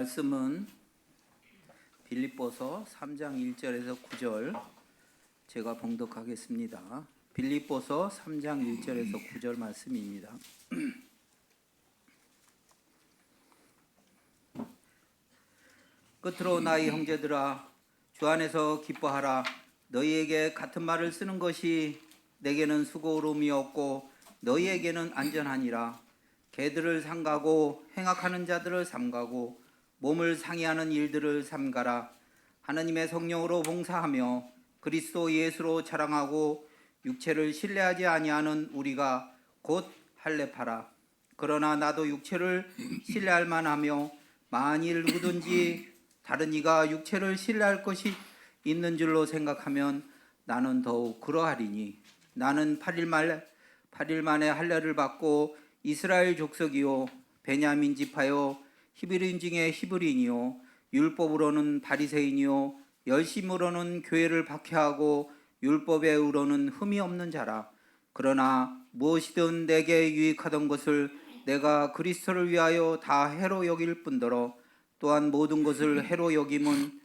말씀은 빌립보서 3장 1절에서 9절 제가 봉독하겠습니다. 빌립보서 3장 1절에서 9절 말씀입니다. 끝으로 나의 형제들아, 주 안에서 기뻐하라. 너희에게 같은 말을 쓰는 것이 내게는 수고로움이 없고 너희에게는 안전하니라. 개들을 삼가고 행악하는 자들을 삼가고 몸을 상해하는 일들을 삼가라. 하느님의 성령으로 봉사하며 그리스도 예수로 자랑하고 육체를 신뢰하지 아니하는 우리가 곧 할례파라. 그러나 나도 육체를 신뢰할 만하며 만일 누구든지 다른 이가 육체를 신뢰할 것이 있는 줄로 생각하면 나는 더욱 그러하리니, 나는 8일 만에 할례를 받고 이스라엘 족속이요 베냐민 지파요 히브리인 중에 히브리인이요 율법으로는 바리새인이요 열심으로는 교회를 박해하고 율법의 의로는 흠이 없는 자라. 그러나 무엇이든 내게 유익하던 것을 내가 그리스도를 위하여 다 해로 여길 뿐더러 또한 모든 것을 해로 여김은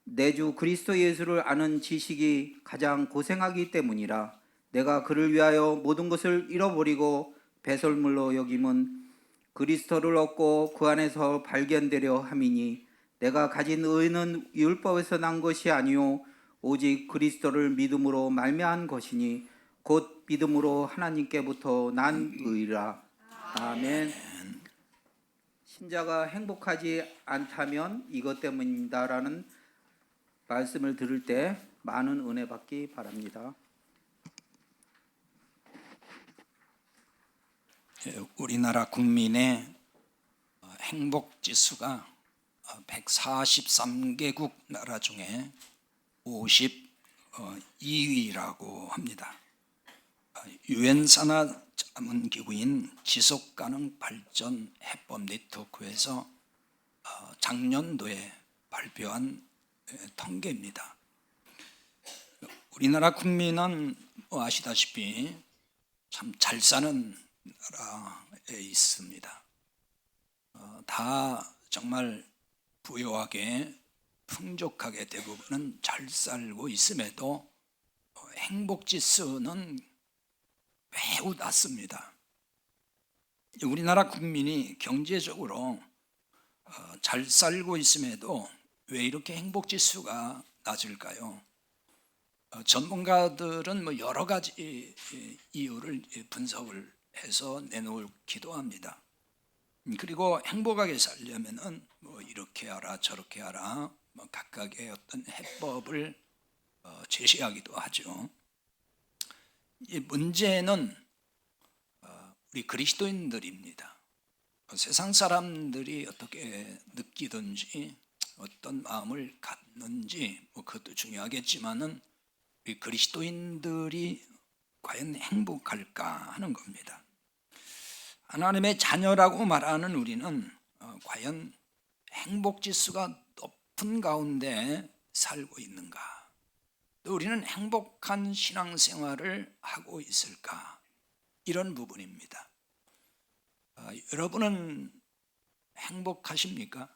내 주 그리스도 예수를 아는 지식이 가장 고생하기 때문이라. 내가 그를 위하여 모든 것을 잃어버리고 배설물로 여김은 그리스도를 얻고 그 안에서 발견되려 함이니, 내가 가진 의는 율법에서 난 것이 아니요 오직 그리스도를 믿음으로 말미암은 것이니 곧 믿음으로 하나님께부터 난 의라. 아멘. 신자가 행복하지 않다면 이것 때문이다라는 말씀을 들을 때 많은 은혜 받기 바랍니다. 우리나라 국민의 행복 지수가 143개국 나라 중에 52위라고 합니다. 유엔 산하 자문 기구인 지속가능 발전 해법 네트워크에서 작년도에 발표한 통계입니다. 우리나라 국민은 아시다시피 참 잘 사는 나라에 있습니다. 다 정말 부유하게 풍족하게 대부분은 잘 살고 있음에도 행복지수는 매우 낮습니다. 우리나라 국민이 경제적으로 잘 살고 있음에도 왜 이렇게 행복지수가 낮을까요? 전문가들은 여러 가지 이유를 분석을 해서 내놓기도 합니다. 그리고 행복하게 살려면은 이렇게 하라 저렇게 하라 각각의 어떤 해법을 제시하기도 하죠. 이 문제는 우리 그리스도인들입니다. 세상 사람들이 어떻게 느끼든지 어떤 마음을 갖는지 그것도 중요하겠지만은 우리 그리스도인들이 과연 행복할까 하는 겁니다. 하나님의 자녀라고 말하는 우리는 과연 행복지수가 높은 가운데 살고 있는가? 또 우리는 행복한 신앙생활을 하고 있을까? 이런 부분입니다. 여러분은 행복하십니까?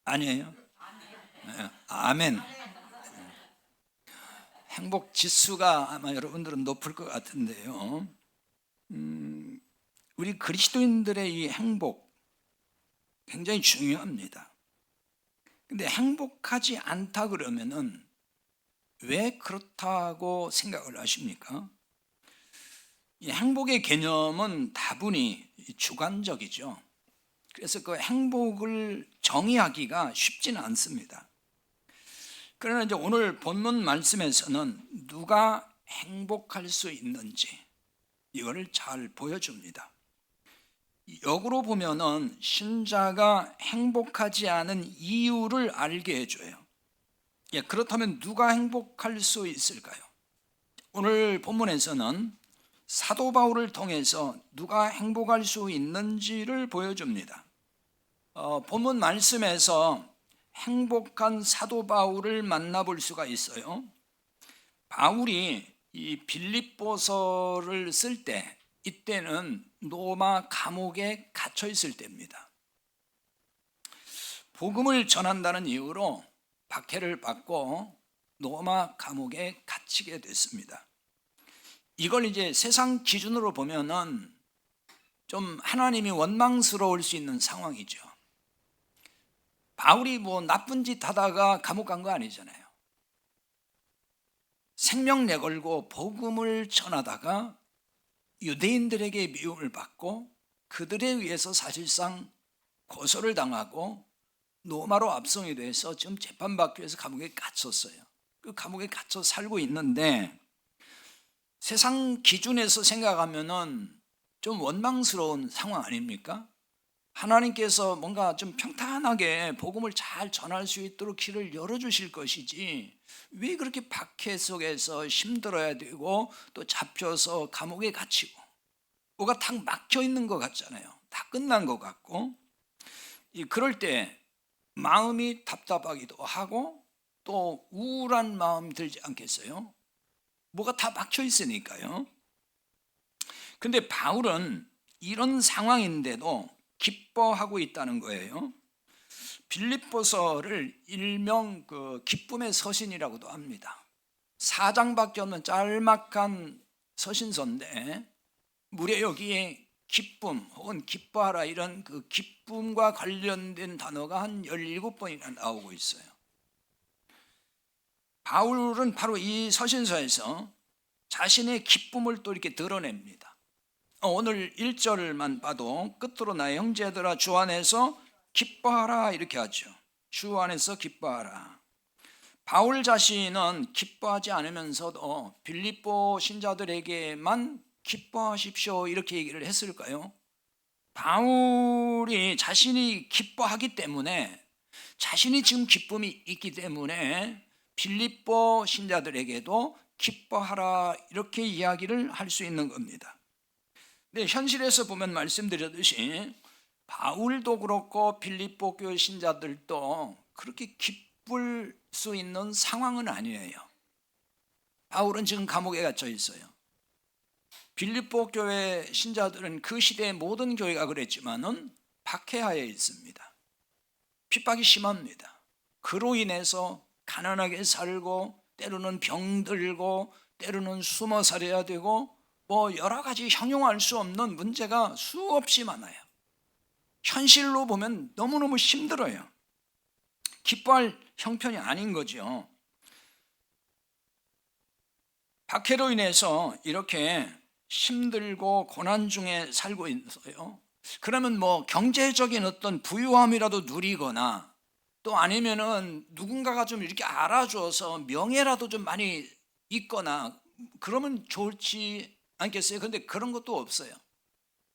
아니에요? 아멘. 행복지수가 아마 여러분들은 높을 것 같은데요. 우리 그리스도인들의 이 행복 굉장히 중요합니다. 근데 행복하지 않다 그러면은 왜 그렇다고 생각을 하십니까? 이 행복의 개념은 다분히 주관적이죠. 그래서 그 행복을 정의하기가 쉽지는 않습니다. 그러나 이제 오늘 본문 말씀에서는 누가 행복할 수 있는지 이거를 잘 보여줍니다. 역으로 보면은 신자가 행복하지 않은 이유를 알게 해줘요. 그렇다면 누가 행복할 수 있을까요? 오늘 본문에서는 사도 바울을 통해서 누가 행복할 수 있는지를 보여줍니다. 본문 말씀에서 행복한 사도 바울을 만나볼 수가 있어요. 바울이 이 빌립보서를 쓸 때 이때는 로마 감옥에 갇혀 있을 때입니다. 복음을 전한다는 이유로 박해를 받고 로마 감옥에 갇히게 됐습니다. 이걸 이제 세상 기준으로 보면은 좀 하나님이 원망스러울 수 있는 상황이죠. 바울이 뭐 나쁜 짓 하다가 감옥 간 거 아니잖아요. 생명 내걸고 복음을 전하다가 유대인들에게 미움을 받고 그들에 의해서 사실상 고소를 당하고 로마로 압송이 돼서 지금 재판받기 위해서 감옥에 갇혔어요. 그 감옥에 갇혀 살고 있는데 세상 기준에서 생각하면은 좀 원망스러운 상황 아닙니까? 하나님께서 뭔가 좀 평탄하게 복음을 잘 전할 수 있도록 길을 열어주실 것이지 왜 그렇게 박해 속에서 힘들어야 되고 또 잡혀서 감옥에 갇히고 뭐가 탁 막혀 있는 것 같잖아요. 다 끝난 것 같고 그럴 때 마음이 답답하기도 하고 또 우울한 마음 들지 않겠어요? 뭐가 다 막혀 있으니까요. 근데 바울은 이런 상황인데도 기뻐하고 있다는 거예요. 빌립보서를 일명 기쁨의 서신이라고도 합니다. 4장밖에 없는 짤막한 서신서인데 무려 여기에 기쁨 혹은 기뻐하라 이런 그 기쁨과 관련된 단어가 한 17번이나 나오고 있어요. 바울은 바로 이 서신서에서 자신의 기쁨을 또 이렇게 드러냅니다. 오늘 1절만 봐도 끝으로 나의 형제들아 주 안에서 기뻐하라 이렇게 하죠. 주 안에서 기뻐하라. 바울 자신은 기뻐하지 않으면서도 빌립보 신자들에게만 기뻐하십시오 이렇게 얘기를 했을까요? 바울이 자신이 기뻐하기 때문에 자신이 지금 기쁨이 있기 때문에 빌립보 신자들에게도 기뻐하라 이렇게 이야기를 할 수 있는 겁니다. 네, 현실에서 보면 말씀드렸듯이 바울도 그렇고 빌립보 교회 신자들도 그렇게 기쁠 수 있는 상황은 아니에요. 바울은 지금 감옥에 갇혀 있어요. 빌립보 교회 신자들은 그 시대의 모든 교회가 그랬지만은 박해하에 있습니다. 핍박이 심합니다. 그로 인해서 가난하게 살고 때로는 병들고 때로는 숨어 살아야 되고 뭐 여러 가지 형용할 수 없는 문제가 수없이 많아요. 현실로 보면 너무너무 힘들어요. 기뻐할 형편이 아닌 거죠. 박해로 인해서 이렇게 힘들고 고난 중에 살고 있어요. 그러면 뭐 경제적인 어떤 부유함이라도 누리거나 또 아니면은 누군가가 좀 이렇게 알아줘서 명예라도 좀 많이 있거나 그러면 좋지 않겠어요? 근데 그런 것도 없어요.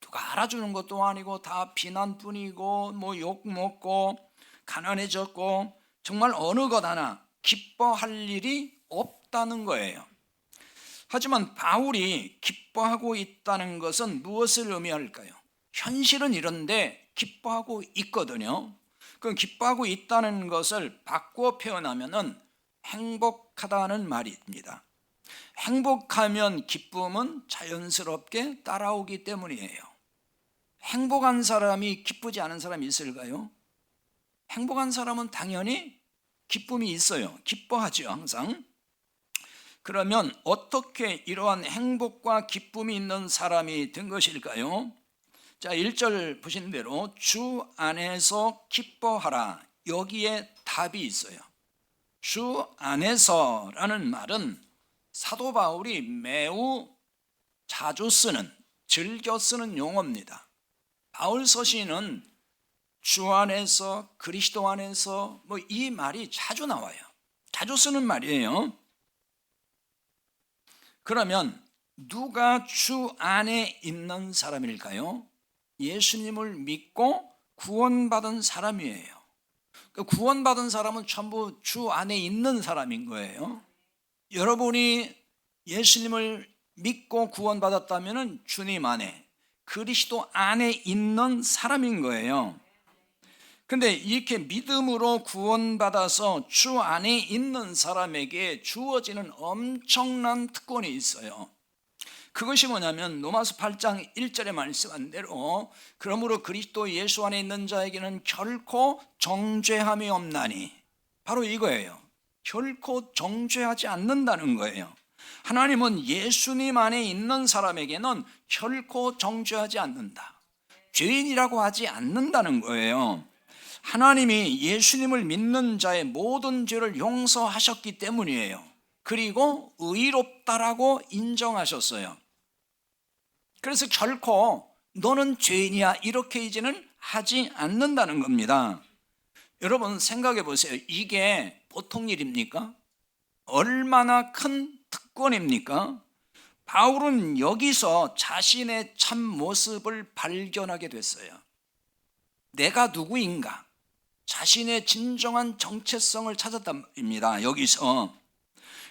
누가 알아주는 것도 아니고 다 비난뿐이고 뭐 욕먹고 가난해졌고 정말 어느 것 하나 기뻐할 일이 없다는 거예요. 하지만 바울이 기뻐하고 있다는 것은 무엇을 의미할까요? 현실은 이런데 기뻐하고 있거든요. 그 기뻐하고 있다는 것을 바꿔 표현하면은 행복하다는 말입니다. 행복하면 기쁨은 자연스럽게 따라오기 때문이에요. 행복한 사람이 기쁘지 않은 사람이 있을까요? 행복한 사람은 당연히 기쁨이 있어요. 기뻐하죠, 항상. 그러면 어떻게 이러한 행복과 기쁨이 있는 사람이 된 것일까요? 자, 1절 보신 대로 주 안에서 기뻐하라. 여기에 답이 있어요. 주 안에서라는 말은 사도 바울이 매우 자주 쓰는, 즐겨 쓰는 용어입니다. 바울 서신은 주 안에서, 그리스도 안에서 뭐 이 말이 자주 나와요. 자주 쓰는 말이에요. 그러면 누가 주 안에 있는 사람일까요? 예수님을 믿고 구원받은 사람이에요. 구원받은 사람은 전부 주 안에 있는 사람인 거예요. 여러분이 예수님을 믿고 구원받았다면 주님 안에, 그리스도 안에 있는 사람인 거예요. 근데 이렇게 믿음으로 구원받아서 주 안에 있는 사람에게 주어지는 엄청난 특권이 있어요. 그것이 뭐냐면 로마서 8장 1절에 말씀한 대로 그러므로 그리스도 예수 안에 있는 자에게는 결코 정죄함이 없나니, 바로 이거예요. 결코 정죄하지 않는다는 거예요. 하나님은 예수님 안에 있는 사람에게는 결코 정죄하지 않는다, 죄인이라고 하지 않는다는 거예요. 하나님이 예수님을 믿는 자의 모든 죄를 용서하셨기 때문이에요. 그리고 의롭다라고 인정하셨어요. 그래서 결코 너는 죄인이야 이렇게 이제는 하지 않는다는 겁니다. 여러분 생각해 보세요. 이게 보통 일입니까? 얼마나 큰 특권입니까? 바울은 여기서 자신의 참 모습을 발견하게 됐어요. 내가 누구인가? 자신의 진정한 정체성을 찾았단 말입니다. 여기서.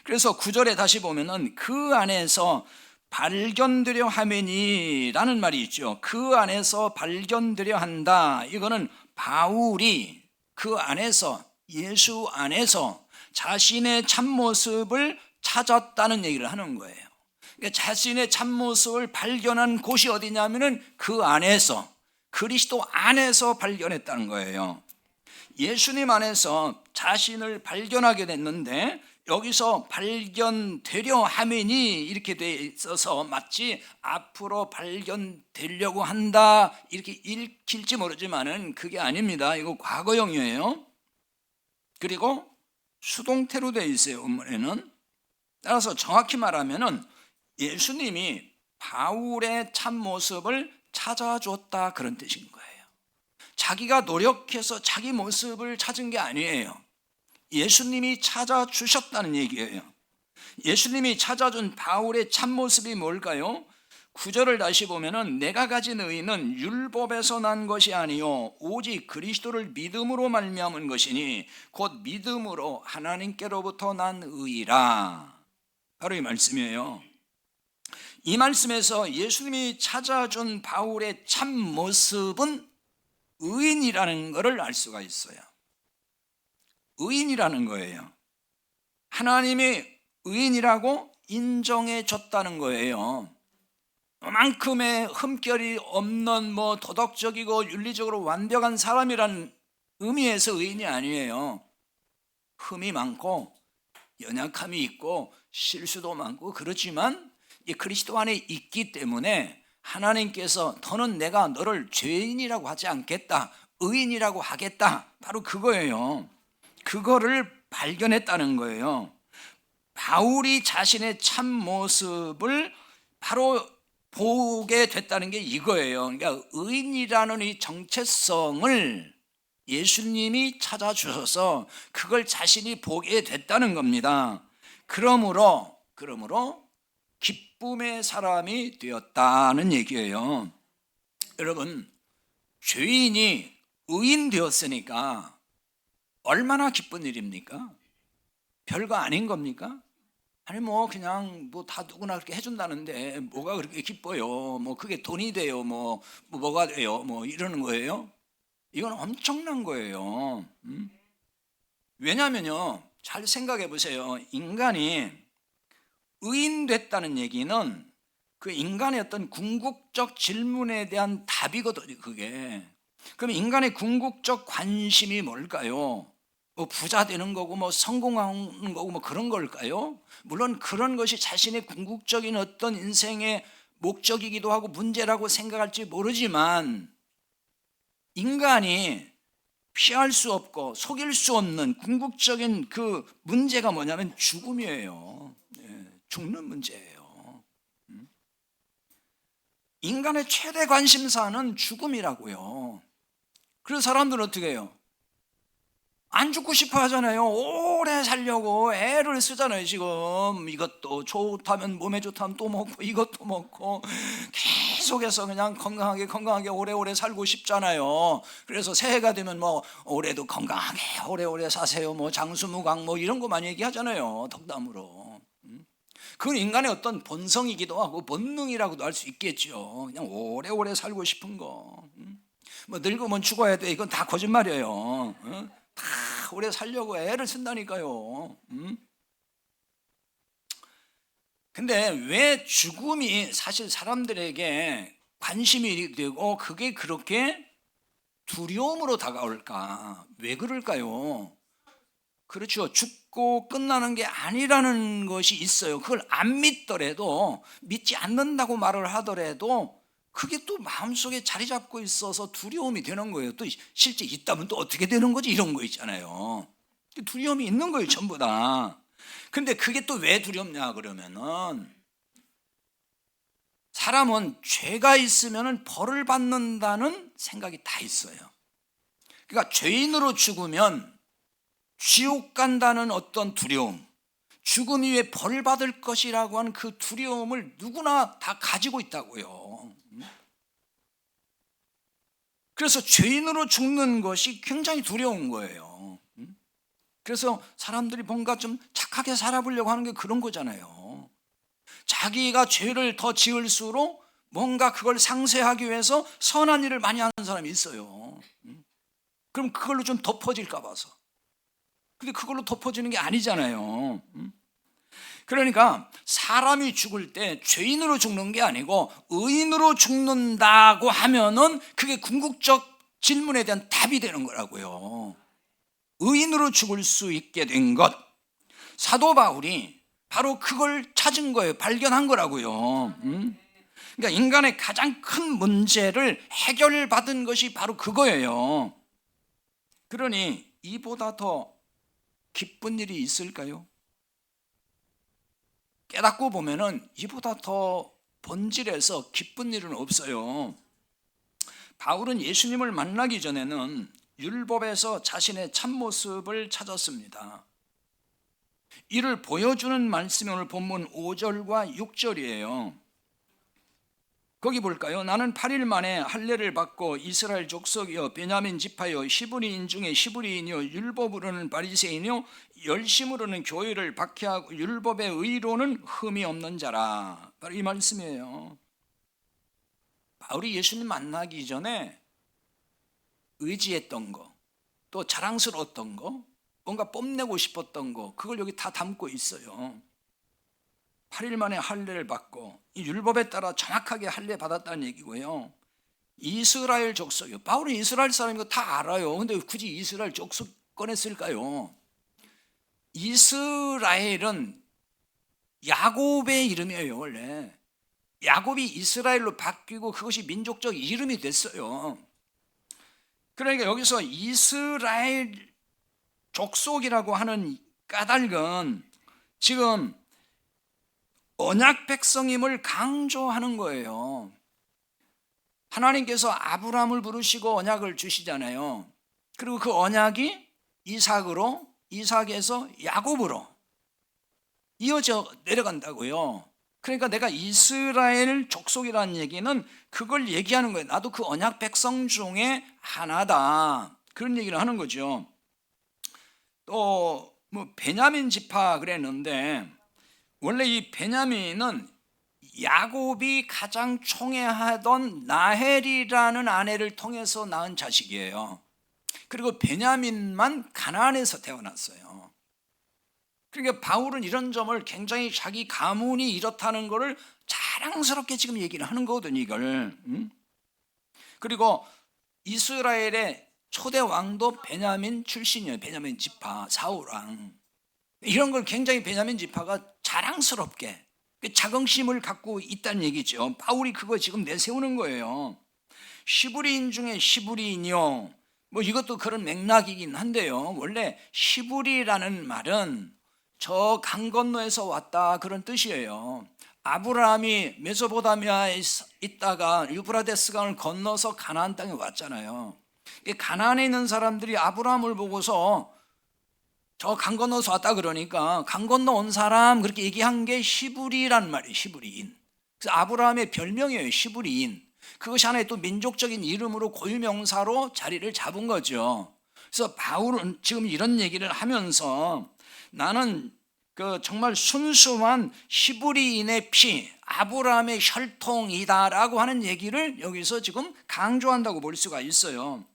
그래서 9절에 다시 보면은 그 안에서 발견되려 하매니라는 말이 있죠. 그 안에서 발견되려 한다. 이거는 바울이 그 안에서, 예수 안에서 자신의 참모습을 찾았다는 얘기를 하는 거예요. 그러니까 자신의 참모습을 발견한 곳이 어디냐면은 그 안에서, 그리스도 안에서 발견했다는 거예요. 예수님 안에서 자신을 발견하게 됐는데 여기서 발견되려 하매니 이렇게 돼 있어서 마치 앞으로 발견되려고 한다 이렇게 읽힐지 모르지만은 그게 아닙니다. 이거 과거형이에요. 그리고 수동태로 되어 있어요. 원문에는. 따라서 정확히 말하면은 예수님이 바울의 참모습을 찾아줬다 그런 뜻인 거예요. 자기가 노력해서 자기 모습을 찾은 게 아니에요. 예수님이 찾아주셨다는 얘기예요. 예수님이 찾아준 바울의 참모습이 뭘까요? 9절을 다시 보면은 내가 가진 의는 율법에서 난 것이 아니요 오직 그리스도를 믿음으로 말미암은 것이니 곧 믿음으로 하나님께로부터 난 의라. 바로 이 말씀이에요. 이 말씀에서 예수님이 찾아준 바울의 참모습은 의인이라는 것을 알 수가 있어요. 의인이라는 거예요. 하나님이 의인이라고 인정해 줬다는 거예요. 그만큼의 흠결이 없는 도덕적이고 윤리적으로 완벽한 사람이라는 의미에서 의인이 아니에요. 흠이 많고 연약함이 있고 실수도 많고 그렇지만 이 그리스도 안에 있기 때문에 하나님께서 더는 내가 너를 죄인이라고 하지 않겠다, 의인이라고 하겠다, 바로 그거예요. 그거를 발견했다는 거예요. 바울이 자신의 참 모습을 바로 보게 됐다는 게 이거예요. 그러니까 의인이라는 이 정체성을 예수님이 찾아주셔서 그걸 자신이 보게 됐다는 겁니다. 그러므로 기쁨의 사람이 되었다는 얘기예요. 여러분, 죄인이 의인 되었으니까 얼마나 기쁜 일입니까? 별거 아닌 겁니까? 아니 그냥 다 누구나 그렇게 해준다는데 뭐가 그렇게 기뻐요? 그게 돈이 돼요? 뭐가 돼요? 이러는 거예요? 이건 엄청난 거예요. 왜냐하면요, 잘 생각해 보세요. 인간이 의인 됐다는 얘기는 그 인간의 어떤 궁극적 질문에 대한 답이거든요. 그게. 그럼 인간의 궁극적 관심이 뭘까요? 부자 되는 거고 성공하는 거고 그런 걸까요? 물론 그런 것이 자신의 궁극적인 어떤 인생의 목적이기도 하고 문제라고 생각할지 모르지만 인간이 피할 수 없고 속일 수 없는 궁극적인 그 문제가 뭐냐면 죽음이에요. 죽는 문제예요. 인간의 최대 관심사는 죽음이라고요. 그래서 사람들은 어떻게 해요? 안 죽고 싶어 하잖아요. 오래 살려고 애를 쓰잖아요. 지금 이것도 좋다면 몸에 좋다면 또 먹고 이것도 먹고 계속해서 그냥 건강하게 오래오래 살고 싶잖아요. 그래서 새해가 되면 올해도 건강하게 오래오래 사세요. 장수무강 이런 거 많이 얘기하잖아요. 덕담으로. 그건 인간의 어떤 본성이기도 하고 본능이라고도 할 수 있겠죠. 그냥 오래오래 살고 싶은 거. 늙으면 죽어야 돼. 이건 다 거짓말이에요. 다 오래 살려고 애를 쓴다니까요. 근데 왜 죽음이 사실 사람들에게 관심이 되고 그게 그렇게 두려움으로 다가올까? 왜 그럴까요? 그렇죠. 죽고 끝나는 게 아니라는 것이 있어요. 그걸 안 믿더라도, 믿지 않는다고 말을 하더라도 그게 또 마음속에 자리 잡고 있어서 두려움이 되는 거예요. 또 실제 있다면 또 어떻게 되는 거지? 이런 거 있잖아요. 두려움이 있는 거예요, 전부 다. 근데 그게 또 왜 두렵냐 그러면은, 사람은 죄가 있으면 벌을 받는다는 생각이 다 있어요. 그러니까 죄인으로 죽으면 지옥 간다는 어떤 두려움, 죽음 이후에 벌 받을 것이라고 하는 그 두려움을 누구나 다 가지고 있다고요. 그래서 죄인으로 죽는 것이 굉장히 두려운 거예요. 그래서 사람들이 뭔가 좀 착하게 살아보려고 하는 게 그런 거잖아요. 자기가 죄를 더 지을수록 뭔가 그걸 상쇄하기 위해서 선한 일을 많이 하는 사람이 있어요. 그럼 그걸로 좀 덮어질까 봐서. 근데 그걸로 덮어지는 게 아니잖아요. 그러니까 사람이 죽을 때 죄인으로 죽는 게 아니고 의인으로 죽는다고 하면은 그게 궁극적 질문에 대한 답이 되는 거라고요. 의인으로 죽을 수 있게 된 것, 사도 바울이 바로 그걸 찾은 거예요. 발견한 거라고요. 그러니까 인간의 가장 큰 문제를 해결받은 것이 바로 그거예요. 그러니 이보다 더 기쁜 일이 있을까요? 깨닫고 보면은 이보다 더 본질에서 기쁜 일은 없어요. 바울은 예수님을 만나기 전에는 율법에서 자신의 참모습을 찾았습니다. 이를 보여주는 말씀이 오늘 본문 5절과 6절이에요. 거기 볼까요? 나는 8일 만에 할례를 받고 이스라엘 족속이요 베냐민 지파요 히브리인 중에 히브리인이요 율법으로는 바리새인이요 열심으로는 교회를 박해하고 율법의 의로는 흠이 없는 자라. 바로 이 말씀이에요. 바울이 예수님 만나기 전에 의지했던 거, 또 자랑스러웠던 거, 뭔가 뽐내고 싶었던 거, 그걸 여기 다 담고 있어요. 8일 만에 할례를 받고 이 율법에 따라 정확하게 할례 받았다는 얘기고요. 이스라엘 족속이요. 바울은 이스라엘 사람인 거 다 알아요. 근데 굳이 이스라엘 족속 꺼냈을까요? 이스라엘은 야곱의 이름이에요, 원래. 야곱이 이스라엘로 바뀌고 그것이 민족적 이름이 됐어요. 그러니까 여기서 이스라엘 족속이라고 하는 까닭은 지금 언약 백성임을 강조하는 거예요. 하나님께서 아브라함을 부르시고 언약을 주시잖아요. 그리고 그 언약이 이삭으로, 이삭에서 야곱으로 이어져 내려간다고요. 그러니까 내가 이스라엘 족속이라는 얘기는 그걸 얘기하는 거예요. 나도 그 언약 백성 중에 하나다. 그런 얘기를 하는 거죠. 또 뭐 베냐민 지파 그랬는데, 원래 이 베냐민은 야곱이 가장 총애하던 라헬이라는 아내를 통해서 낳은 자식이에요. 그리고 베냐민만 가나안에서 태어났어요. 그러니까 바울은 이런 점을 굉장히 자기 가문이 이렇다는 것을 자랑스럽게 지금 얘기를 하는 거거든요, 이걸. 그리고 이스라엘의 초대 왕도 베냐민 출신이에요. 베냐민 지파, 사울왕. 이런 걸 굉장히 베냐민 지파가 자랑스럽게 자긍심을 갖고 있다는 얘기죠. 바울이 그거 지금 내세우는 거예요. 히브리인 중에 히브리인이요. 뭐 이것도 그런 맥락이긴 한데요. 원래 히브리라는 말은 저 강 건너에서 왔다 그런 뜻이에요. 아브라함이 메소포타미아에 있다가 유브라데스 강을 건너서 가나안 땅에 왔잖아요. 가나안에 있는 사람들이 아브라함을 보고서 저 강 건너서 왔다 그러니까 강 건너 온 사람 그렇게 얘기한 게 히브리란 말이에요. 히브리인. 그래서 아브라함의 별명이에요. 히브리인. 그것이 하나의 또 민족적인 이름으로 고유명사로 자리를 잡은 거죠. 그래서 바울은 지금 이런 얘기를 하면서 나는 그 정말 순수한 히브리인의 피, 아브라함의 혈통이다라고 하는 얘기를 여기서 지금 강조한다고 볼 수가 있어요.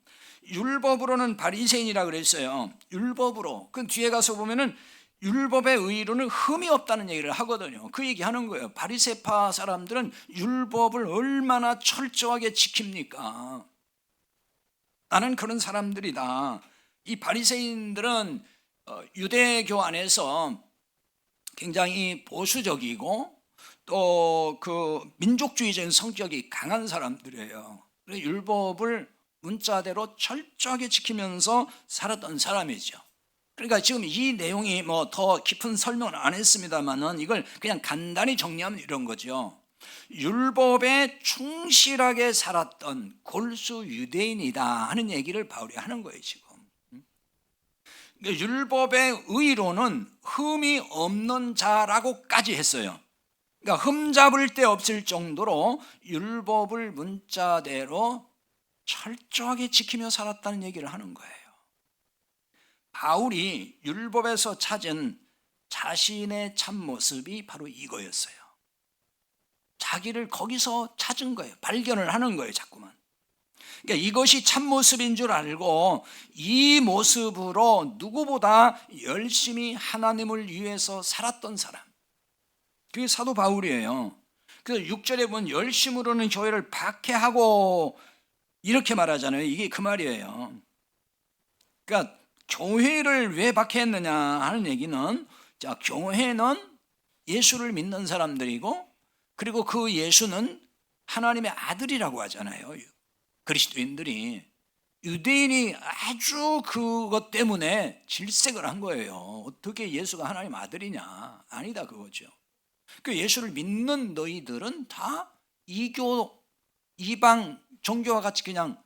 율법으로는 바리새인이라 그랬어요. 율법으로. 그 뒤에 가서 보면은 율법의 의로는 흠이 없다는 얘기를 하거든요. 그 얘기하는 거예요. 바리새파 사람들은 율법을 얼마나 철저하게 지킵니까? 나는 그런 사람들이다. 이 바리새인들은 유대교 안에서 굉장히 보수적이고 또 그 민족주의적인 성격이 강한 사람들이에요. 율법을 문자대로 철저하게 지키면서 살았던 사람이죠. 그러니까 지금 이 내용이 뭐 더 깊은 설명은 안 했습니다만은 이걸 그냥 간단히 정리하면 이런 거죠. 율법에 충실하게 살았던 골수 유대인이다 하는 얘기를 바울이 하는 거예요 지금. 그러니까 율법의 의로는 흠이 없는 자라고까지 했어요. 그러니까 흠 잡을 데 없을 정도로 율법을 문자대로 철저하게 지키며 살았다는 얘기를 하는 거예요. 바울이 율법에서 찾은 자신의 참모습이 바로 이거였어요. 자기를 거기서 찾은 거예요. 발견을 하는 거예요 자꾸만. 그러니까 이것이 참모습인 줄 알고 이 모습으로 누구보다 열심히 하나님을 위해서 살았던 사람, 그게 사도 바울이에요. 그래서 6절에 보면 열심으로는 교회를 박해하고 이렇게 말하잖아요. 이게 그 말이에요. 그러니까 교회를 왜 박해했느냐 하는 얘기는, 자, 교회는 예수를 믿는 사람들이고 그리고 그 예수는 하나님의 아들이라고 하잖아요. 그리스도인들이. 유대인이 아주 그것 때문에 질색을 한 거예요. 어떻게 예수가 하나님 아들이냐? 아니다 그거죠. 그 예수를 믿는 너희들은 다 이교, 이방 종교와 같이 그냥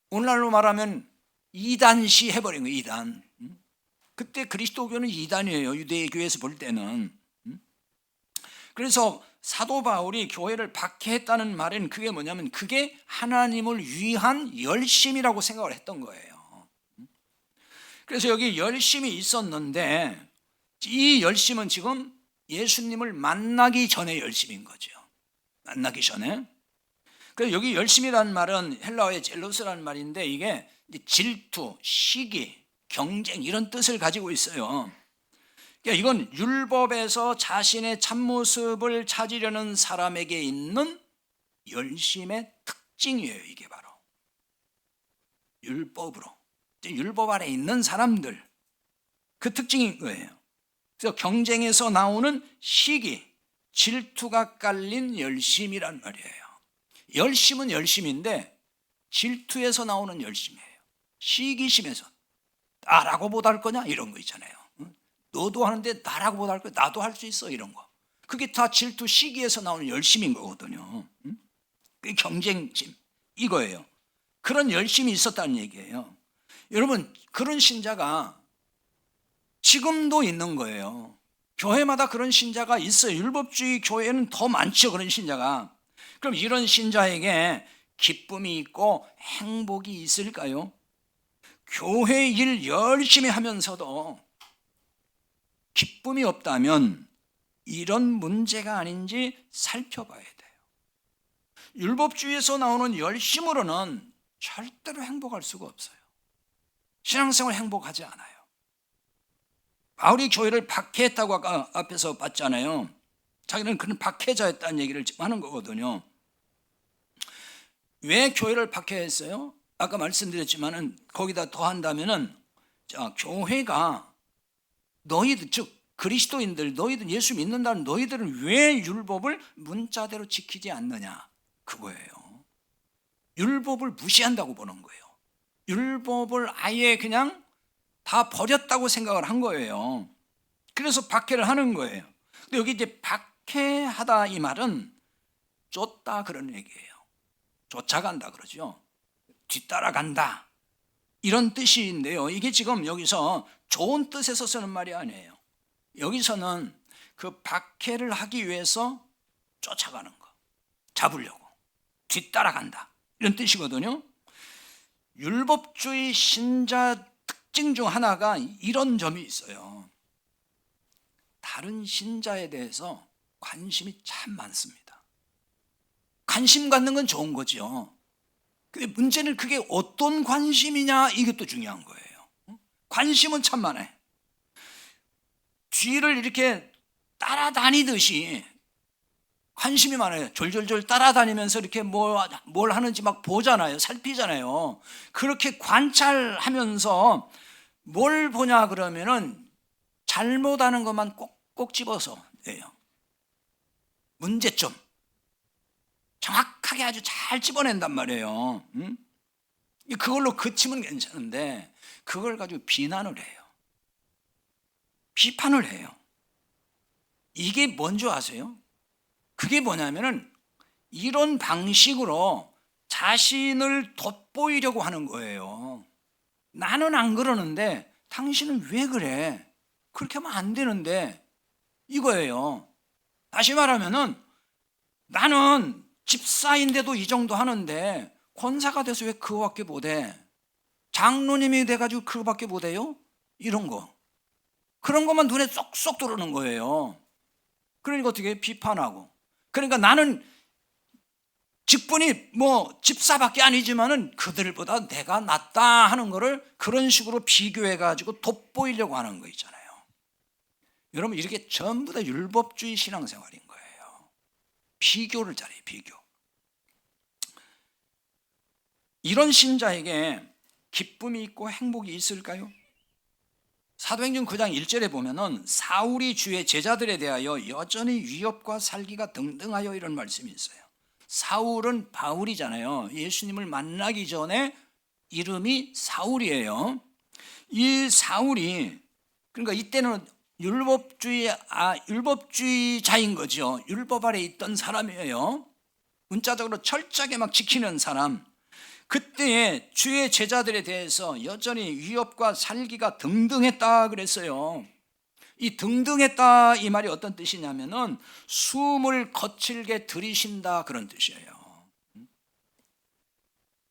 오늘날로 말하면 이단시 해버린 거예요. 이단. 그때 그리스도교는 이단이에요. 유대교에서 볼 때는. 그래서 사도 바울이 교회를 박해했다는 말은 그게 뭐냐면 그게 하나님을 위한 열심이라고 생각을 했던 거예요. 그래서 여기 열심이 있었는데 이 열심은 지금 예수님을 만나기 전에 열심인 거죠. 만나기 전에. 그래서 여기 열심이라는 말은 헬라어의 젤로스라는 말인데 이게 질투, 시기, 경쟁 이런 뜻을 가지고 있어요. 그러니까 이건 율법에서 자신의 참모습을 찾으려는 사람에게 있는 열심의 특징이에요. 이게 바로 율법으로, 율법 아래 있는 사람들 그 특징인 거예요. 그래서 경쟁에서 나오는 시기, 질투가 깔린 열심이란 말이에요. 열심은 열심인데 질투에서 나오는 열심이에요. 시기심에서 나라고 못할 거냐 이런 거 있잖아요. 너도 하는데 나라고 못할 거야, 나도 할 수 있어 이런 거. 그게 다 질투, 시기에서 나오는 열심인 거거든요. 그게 경쟁심 이거예요. 그런 열심이 있었다는 얘기예요. 여러분, 그런 신자가 지금도 있는 거예요. 교회마다 그런 신자가 있어요. 율법주의 교회는 더 많죠, 그런 신자가. 그럼 이런 신자에게 기쁨이 있고 행복이 있을까요? 교회 일 열심히 하면서도 기쁨이 없다면 이런 문제가 아닌지 살펴봐야 돼요. 율법주의에서 나오는 열심으로는 절대로 행복할 수가 없어요. 신앙생활 행복하지 않아요. 바울이 교회를 박해했다고 아까 앞에서 봤잖아요. 자기는 그런 박해자였다는 얘기를 지금 하는 거거든요. 왜 교회를 박해했어요? 아까 말씀드렸지만은 거기다 더한다면은, 자, 교회가 너희들, 즉 그리스도인들, 너희들 예수 믿는다는 너희들은 왜 율법을 문자대로 지키지 않느냐 그거예요. 율법을 무시한다고 보는 거예요. 율법을 아예 그냥 다 버렸다고 생각을 한 거예요. 그래서 박해를 하는 거예요. 근데 여기 이제 박해하다 이 말은 쫓다 그런 얘기예요. 쫓아간다 그러죠. 뒤따라간다 이런 뜻인데요. 이게 지금 여기서 좋은 뜻에서 쓰는 말이 아니에요. 여기서는 그 박해를 하기 위해서 쫓아가는 거, 잡으려고 뒤따라간다 이런 뜻이거든요. 율법주의 신자 특징 중 하나가 이런 점이 있어요. 다른 신자에 대해서 관심이 참 많습니다. 관심 갖는 건 좋은 거죠. 근데 문제는 그게 어떤 관심이냐 이것도 중요한 거예요. 관심은 참 많아요. 쥐를 이렇게 따라다니듯이 관심이 많아요. 졸졸졸 따라다니면서 이렇게 뭘 하는지 막 보잖아요. 살피잖아요. 그렇게 관찰하면서 뭘 보냐 그러면은 잘못하는 것만 꼭꼭 집어서 내요. 문제점 정확하게 아주 잘 집어낸단 말이에요. 그걸로 그치면 괜찮은데 그걸 가지고 비난을 해요. 비판을 해요. 이게 뭔지 아세요? 그게 뭐냐면은 이런 방식으로 자신을 돋보이려고 하는 거예요. 나는 안 그러는데 당신은 왜 그래? 그렇게 하면 안 되는데 이거예요. 다시 말하면은 나는 집사인데도 이 정도 하는데 권사가 돼서 왜 그거밖에 못해? 장로님이 돼가지고 그거밖에 못해요? 이런 거. 그런 것만 눈에 쏙쏙 들어오는 거예요. 그러니까 어떻게 비판하고. 그러니까 나는 직분이 집사밖에 아니지만은 그들보다 내가 낫다 하는 거를 그런 식으로 비교해가지고 돋보이려고 하는 거 있잖아요. 여러분 이렇게 전부 다 율법주의 신앙생활인 거예요. 비교를 잘해요. 비교. 이런 신자에게 기쁨이 있고 행복이 있을까요? 사도행전 9장 1절에 보면은 사울이 주의 제자들에 대하여 여전히 위협과 살기가 등등하여 이런 말씀이 있어요. 사울은 바울이잖아요. 예수님을 만나기 전에 이름이 사울이에요. 이 사울이 그러니까 이때는 율법주의자인 거죠. 율법 아래 있던 사람이에요. 문자적으로 철저하게 막 지키는 사람. 그때에 주의 제자들에 대해서 여전히 위협과 살기가 등등했다 그랬어요. 이 등등했다 이 말이 어떤 뜻이냐면은 숨을 거칠게 들이신다 그런 뜻이에요.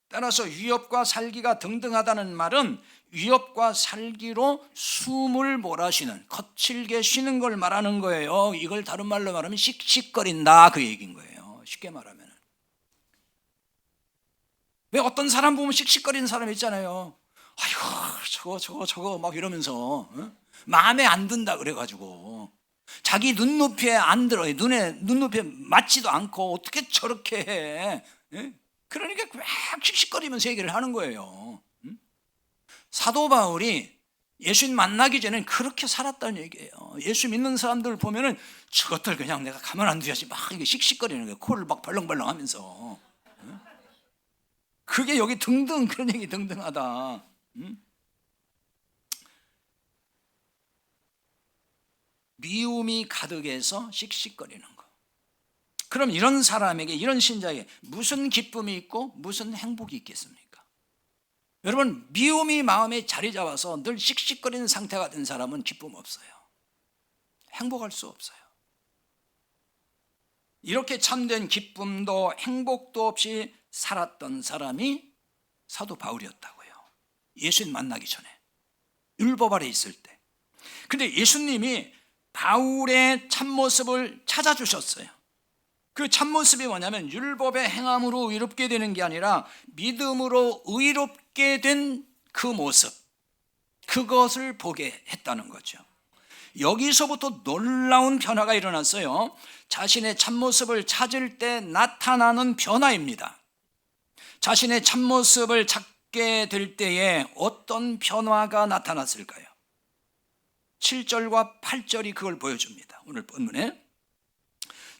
따라서 위협과 살기가 등등하다는 말은 위협과 살기로 숨을 몰아쉬는 거칠게 쉬는 걸 말하는 거예요. 이걸 다른 말로 말하면 씩씩거린다 그 얘기인 거예요. 쉽게 말하면. 왜 어떤 사람 보면 씩씩거리는 사람 있잖아요. 아이고 저거 막 이러면서 마음에 안 든다 그래가지고 자기 눈높이에 안 들어요. 눈높이에 맞지도 않고 어떻게 저렇게 해? 그러니까 막 씩씩거리면서 얘기를 하는 거예요. 사도 바울이 예수님 만나기 전엔 그렇게 살았다는 얘기예요. 예수 믿는 사람들 보면은 저것들 그냥 내가 가만 안 두야지 막 이게 씩씩거리는 거예요. 코를 막 벌렁벌렁 하면서. 그게 여기 등등 그런 얘기 등등하다. 미움이 가득해서 씩씩거리는 거. 그럼 이런 사람에게 이런 신자에게 무슨 기쁨이 있고 무슨 행복이 있겠습니까? 여러분 미움이 마음에 자리 잡아서 늘 씩씩거리는 상태가 된 사람은 기쁨 없어요. 행복할 수 없어요. 이렇게 참된 기쁨도 행복도 없이 살았던 사람이 사도 바울이었다고요. 예수님 만나기 전에 율법 아래 있을 때. 근데 예수님이 바울의 참모습을 찾아주셨어요. 그 참모습이 뭐냐면 율법의 행함으로 의롭게 되는 게 아니라 믿음으로 의롭게 된 그 모습, 그것을 보게 했다는 거죠. 여기서부터 놀라운 변화가 일어났어요. 자신의 참모습을 찾을 때 나타나는 변화입니다. 자신의 참모습을 찾게 될 때에 어떤 변화가 나타났을까요? 7절과 8절이 그걸 보여줍니다. 오늘 본문에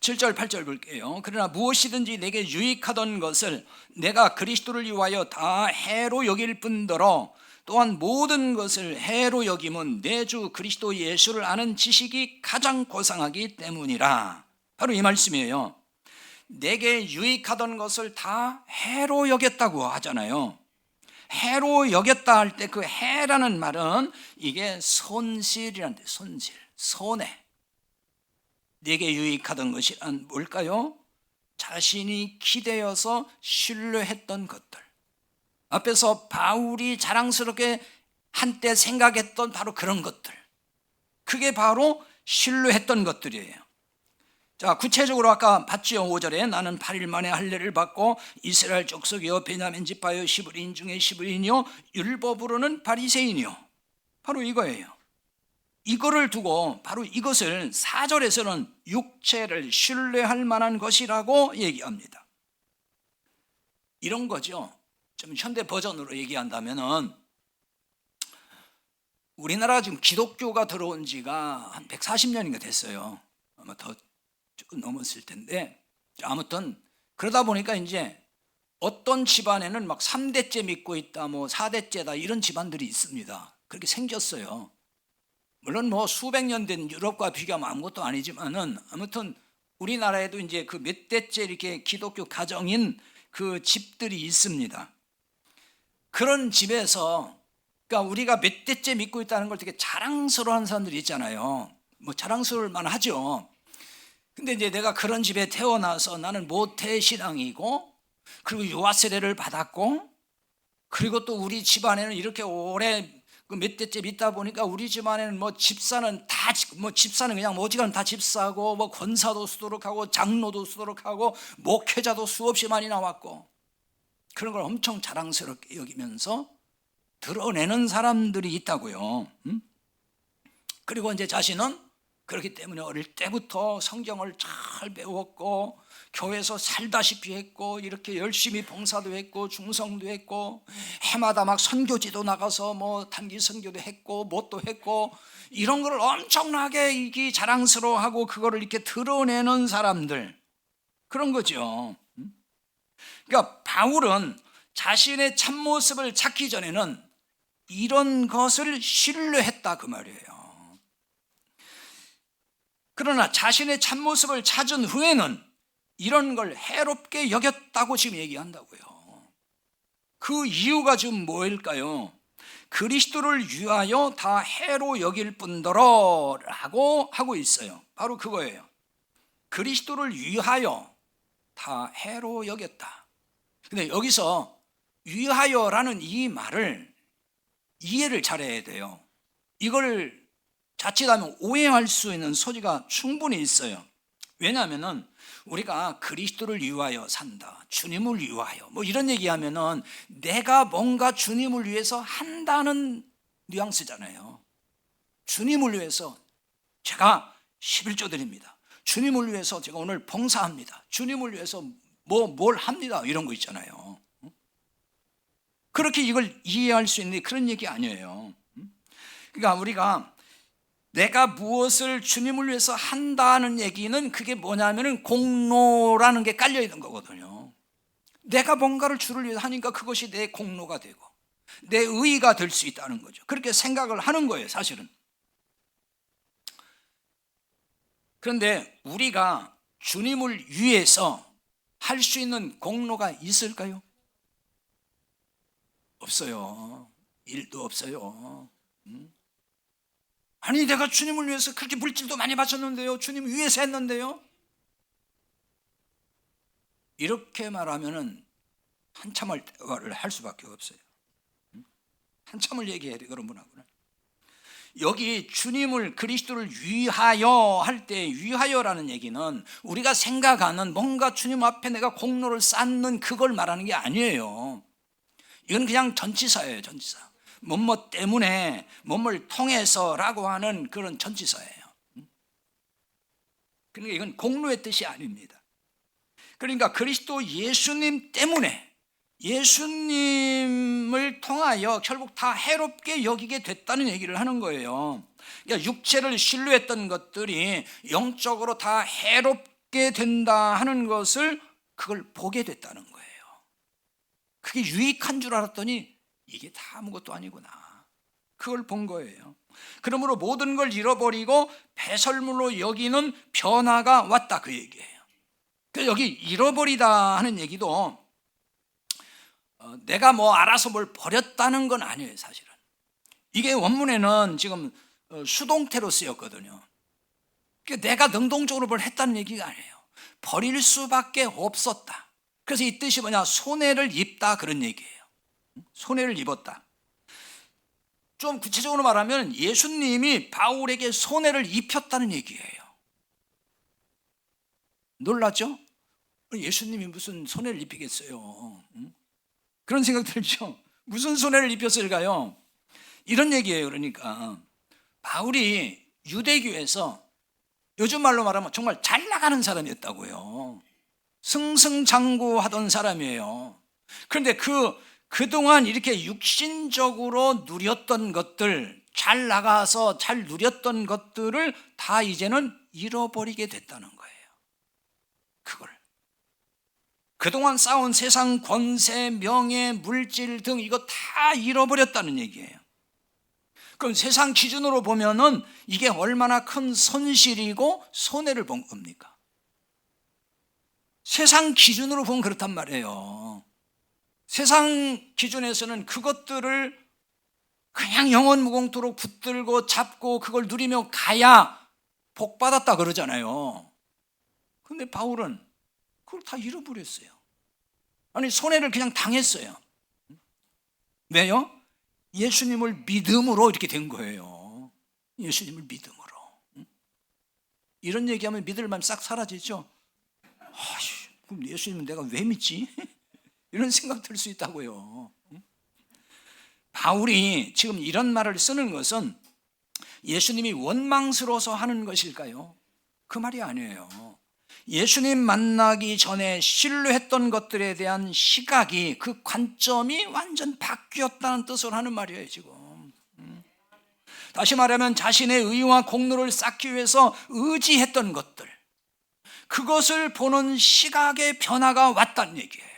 7절 8절 볼게요. 그러나 무엇이든지 내게 유익하던 것을 내가 그리스도를 위하여 다 해로 여길 뿐더러 또한 모든 것을 해로 여김은 내 주 그리스도 예수를 아는 지식이 가장 고상하기 때문이라. 바로 이 말씀이에요. 내게 유익하던 것을 다 해로 여겼다고 하잖아요. 해로 여겼다 할 때 그 해라는 말은 이게 손실이란 데 손실, 손해. 내게 유익하던 것이 뭘까요? 자신이 기대어서 신뢰했던 것들. 앞에서 바울이 자랑스럽게 한때 생각했던 바로 그런 것들. 그게 바로 신뢰했던 것들이에요. 자, 구체적으로 아까 봤지요. 5절에 나는 8일 만에 할례를 받고 이스라엘 족속이요 베냐민 지파요 시브리인 중에 시브리인이요 율법으로는 바리새인이요. 바로 이거예요. 이거를 두고 바로 이것을 4절에서는 육체를 신뢰할 만한 것이라고 얘기합니다. 이런 거죠. 좀 현대 버전으로 얘기한다면은 우리나라가 지금 기독교가 들어온 지가 한 140년인가 됐어요. 아마 더 조금 넘었을 텐데, 아무튼 그러다 보니까 이제 어떤 집안에는 막 3대째 믿고 있다, 뭐 4대째다 이런 집안들이 있습니다. 그렇게 생겼어요. 물론 뭐 수백 년 된 유럽과 비교하면 아무것도 아니지만은 아무튼 우리나라에도 이제 그 몇 대째 이렇게 기독교 가정인 그 집들이 있습니다. 그런 집에서 그러니까 우리가 몇 대째 믿고 있다는 걸 되게 자랑스러워하는 사람들이 있잖아요. 뭐 자랑스러울 만하죠. 근데 이제 내가 그런 집에 태어나서 나는 모태신앙이고, 그리고 유아 세례를 받았고, 그리고 또 우리 집안에는 이렇게 오래 몇 대째 믿다 보니까 우리 집안에는 뭐 집사는 다 뭐 집사는 그냥 어지간하면 다 집사고, 뭐 권사도 수도록 하고 장로도 수도록 하고 목회자도 수없이 많이 나왔고, 그런 걸 엄청 자랑스럽게 여기면서 드러내는 사람들이 있다고요. 그리고 이제 자신은 그렇기 때문에 어릴 때부터 성경을 잘 배웠고 교회에서 살다시피 했고 이렇게 열심히 봉사도 했고 중성도 했고 해마다 막 선교지도 나가서 뭐 단기 선교도 했고 뭣도 했고 이런 걸 엄청나게 이게 자랑스러워하고 그거를 이렇게 드러내는 사람들, 그런 거죠. 그러니까 바울은 자신의 참모습을 찾기 전에는 이런 것을 신뢰했다 그 말이에요. 그러나 자신의 참모습을 찾은 후에는 이런 걸 해롭게 여겼다고 지금 얘기한다고요. 그 이유가 지금 뭐일까요? 그리스도를 위하여 다 해로 여길 뿐더러 라고 하고 있어요. 바로 그거예요. 그리스도를 위하여 다 해로 여겼다. 근데 여기서 위하여라는 이 말을 이해를 잘해야 돼요. 이걸 자칫하면 오해할 수 있는 소지가 충분히 있어요. 왜냐하면은 우리가 그리스도를 위하여 산다, 주님을 위하여 뭐 이런 얘기하면은 내가 뭔가 주님을 위해서 한다는 뉘앙스잖아요. 주님을 위해서 제가 11조 드립니다. 주님을 위해서 제가 오늘 봉사합니다. 주님을 위해서 뭘 합니다. 이런 거 있잖아요. 그렇게 이걸 이해할 수 있는 그런 얘기 아니에요. 그러니까 우리가 내가 무엇을 주님을 위해서 한다는 얘기는 그게 뭐냐면은 공로라는 게 깔려 있는 거거든요. 내가 뭔가를 주를 위해서 하니까 그것이 내 공로가 되고 내 의의가 될 수 있다는 거죠. 그렇게 생각을 하는 거예요, 사실은. 그런데 우리가 주님을 위해서 할 수 있는 공로가 있을까요? 없어요. 일도 없어요. 아니 내가 주님을 위해서 그렇게 물질도 많이 바쳤는데요, 주님 위해서 했는데요, 이렇게 말하면은 한참을 대화를 할 수밖에 없어요. 한참을 얘기해야 돼 그런 분하고는. 여기 주님을 그리스도를 위하여 할 때 위하여라는 얘기는 우리가 생각하는 뭔가 주님 앞에 내가 공로를 쌓는 그걸 말하는 게 아니에요. 이건 그냥 전치사예요, 전치사. 뭐뭐 때문에 뭐뭘 통해서라고 하는 그런 전치사예요. 그러니까 이건 공로의 뜻이 아닙니다. 그러니까 그리스도 예수님 때문에 예수님을 통하여 결국 다 해롭게 여기게 됐다는 얘기를 하는 거예요. 그러니까 육체를 신뢰했던 것들이 영적으로 다 해롭게 된다 하는 것을 그걸 보게 됐다는 거예요. 그게 유익한 줄 알았더니 이게 다 아무것도 아니구나. 그걸 본 거예요. 그러므로 모든 걸 잃어버리고 배설물로 여기는 변화가 왔다 그 얘기예요. 그래서 여기 잃어버리다 하는 얘기도 내가 뭐 알아서 뭘 버렸다는 건 아니에요, 사실은. 이게 원문에는 지금 수동태로 쓰였거든요. 그러니까 내가 능동적으로 뭘 했다는 얘기가 아니에요. 버릴 수밖에 없었다. 그래서 이 뜻이 뭐냐, 손해를 입다 그런 얘기예요. 손해를 입었다. 좀 구체적으로 말하면 예수님이 바울에게 손해를 입혔다는 얘기예요. 놀랐죠? 예수님이 무슨 손해를 입히겠어요? 그런 생각 들죠? 무슨 손해를 입혔을까요? 이런 얘기예요. 그러니까 바울이 유대교에서 요즘 말로 말하면 정말 잘 나가는 사람이었다고요. 승승장구하던 사람이에요. 그런데 그동안 이렇게 육신적으로 누렸던 것들, 잘 나가서 잘 누렸던 것들을 다 이제는 잃어버리게 됐다는 거예요. 그걸. 그동안 쌓은 세상 권세, 명예, 물질 등 이거 다 잃어버렸다는 얘기예요. 그럼 세상 기준으로 보면은 이게 얼마나 큰 손실이고 손해를 본 겁니까? 세상 기준으로 보면 그렇단 말이에요. 세상 기준에서는 그것들을 그냥 영원 무공토록 붙들고 잡고 그걸 누리며 가야 복 받았다 그러잖아요. 근데 바울은 그걸 다 잃어버렸어요. 아니, 손해를 그냥 당했어요. 왜요? 예수님을 믿음으로 이렇게 된 거예요. 예수님을 믿음으로. 이런 얘기하면 믿을 마음 싹 사라지죠. 그럼 예수님은 내가 왜 믿지? 이런 생각 들 수 있다고요. 바울이 지금 이런 말을 쓰는 것은 예수님이 원망스러워서 하는 것일까요? 그 말이 아니에요. 예수님 만나기 전에 신뢰했던 것들에 대한 시각이, 그 관점이 완전 바뀌었다는 뜻으로 하는 말이에요, 지금. 다시 말하면 자신의 의와 공로를 쌓기 위해서 의지했던 것들, 그것을 보는 시각의 변화가 왔다는 얘기예요.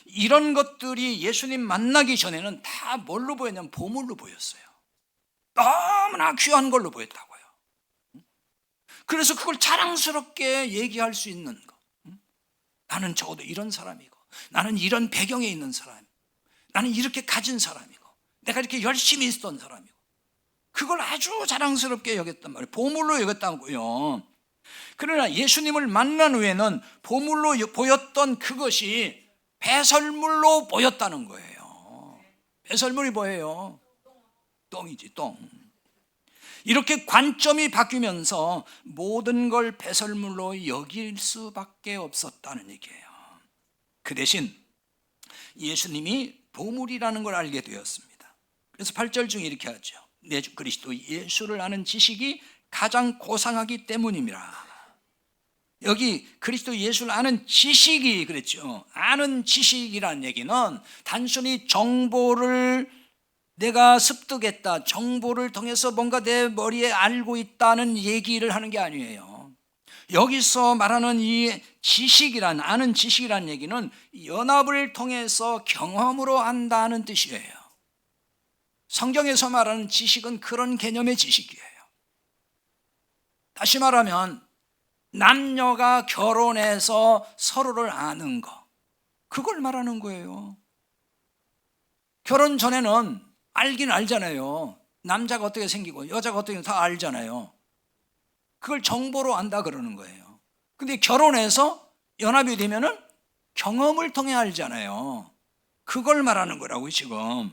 이런 것들이 예수님 만나기 전에는 다 뭘로 보였냐면 보물로 보였어요. 너무나 귀한 걸로 보였다고요. 그래서 그걸 자랑스럽게 얘기할 수 있는 거. 나는 적어도 이런 사람이고, 나는 이런 배경에 있는 사람, 나는 이렇게 가진 사람이고, 내가 이렇게 열심히 있었던 사람이고, 그걸 아주 자랑스럽게 여겼단 말이에요. 보물로 여겼다고요. 그러나 예수님을 만난 후에는 보물로 보였던 그것이 배설물로 보였다는 거예요. 배설물이 뭐예요? 똥이지, 똥. 이렇게 관점이 바뀌면서 모든 걸 배설물로 여길 수밖에 없었다는 얘기예요. 그 대신 예수님이 보물이라는 걸 알게 되었습니다. 그래서 8절 중에 이렇게 하죠. 내 주 그리스도 예수를 아는 지식이 가장 고상하기 때문입니다. 여기 그리스도 예수를 아는 지식이 그랬죠. 아는 지식이라는 얘기는 단순히 정보를 내가 습득했다, 정보를 통해서 뭔가 내 머리에 알고 있다는 얘기를 하는 게 아니에요. 여기서 말하는 이 지식이란, 아는 지식이란 얘기는 연합을 통해서 경험으로 안다는 뜻이에요. 성경에서 말하는 지식은 그런 개념의 지식이에요. 다시 말하면 남녀가 결혼해서 서로를 아는 거, 그걸 말하는 거예요. 결혼 전에는 알긴 알잖아요. 남자가 어떻게 생기고 여자가 어떻게 다 알잖아요. 그걸 정보로 안다 그러는 거예요. 근데 결혼해서 연합이 되면은 경험을 통해 알잖아요. 그걸 말하는 거라고 지금.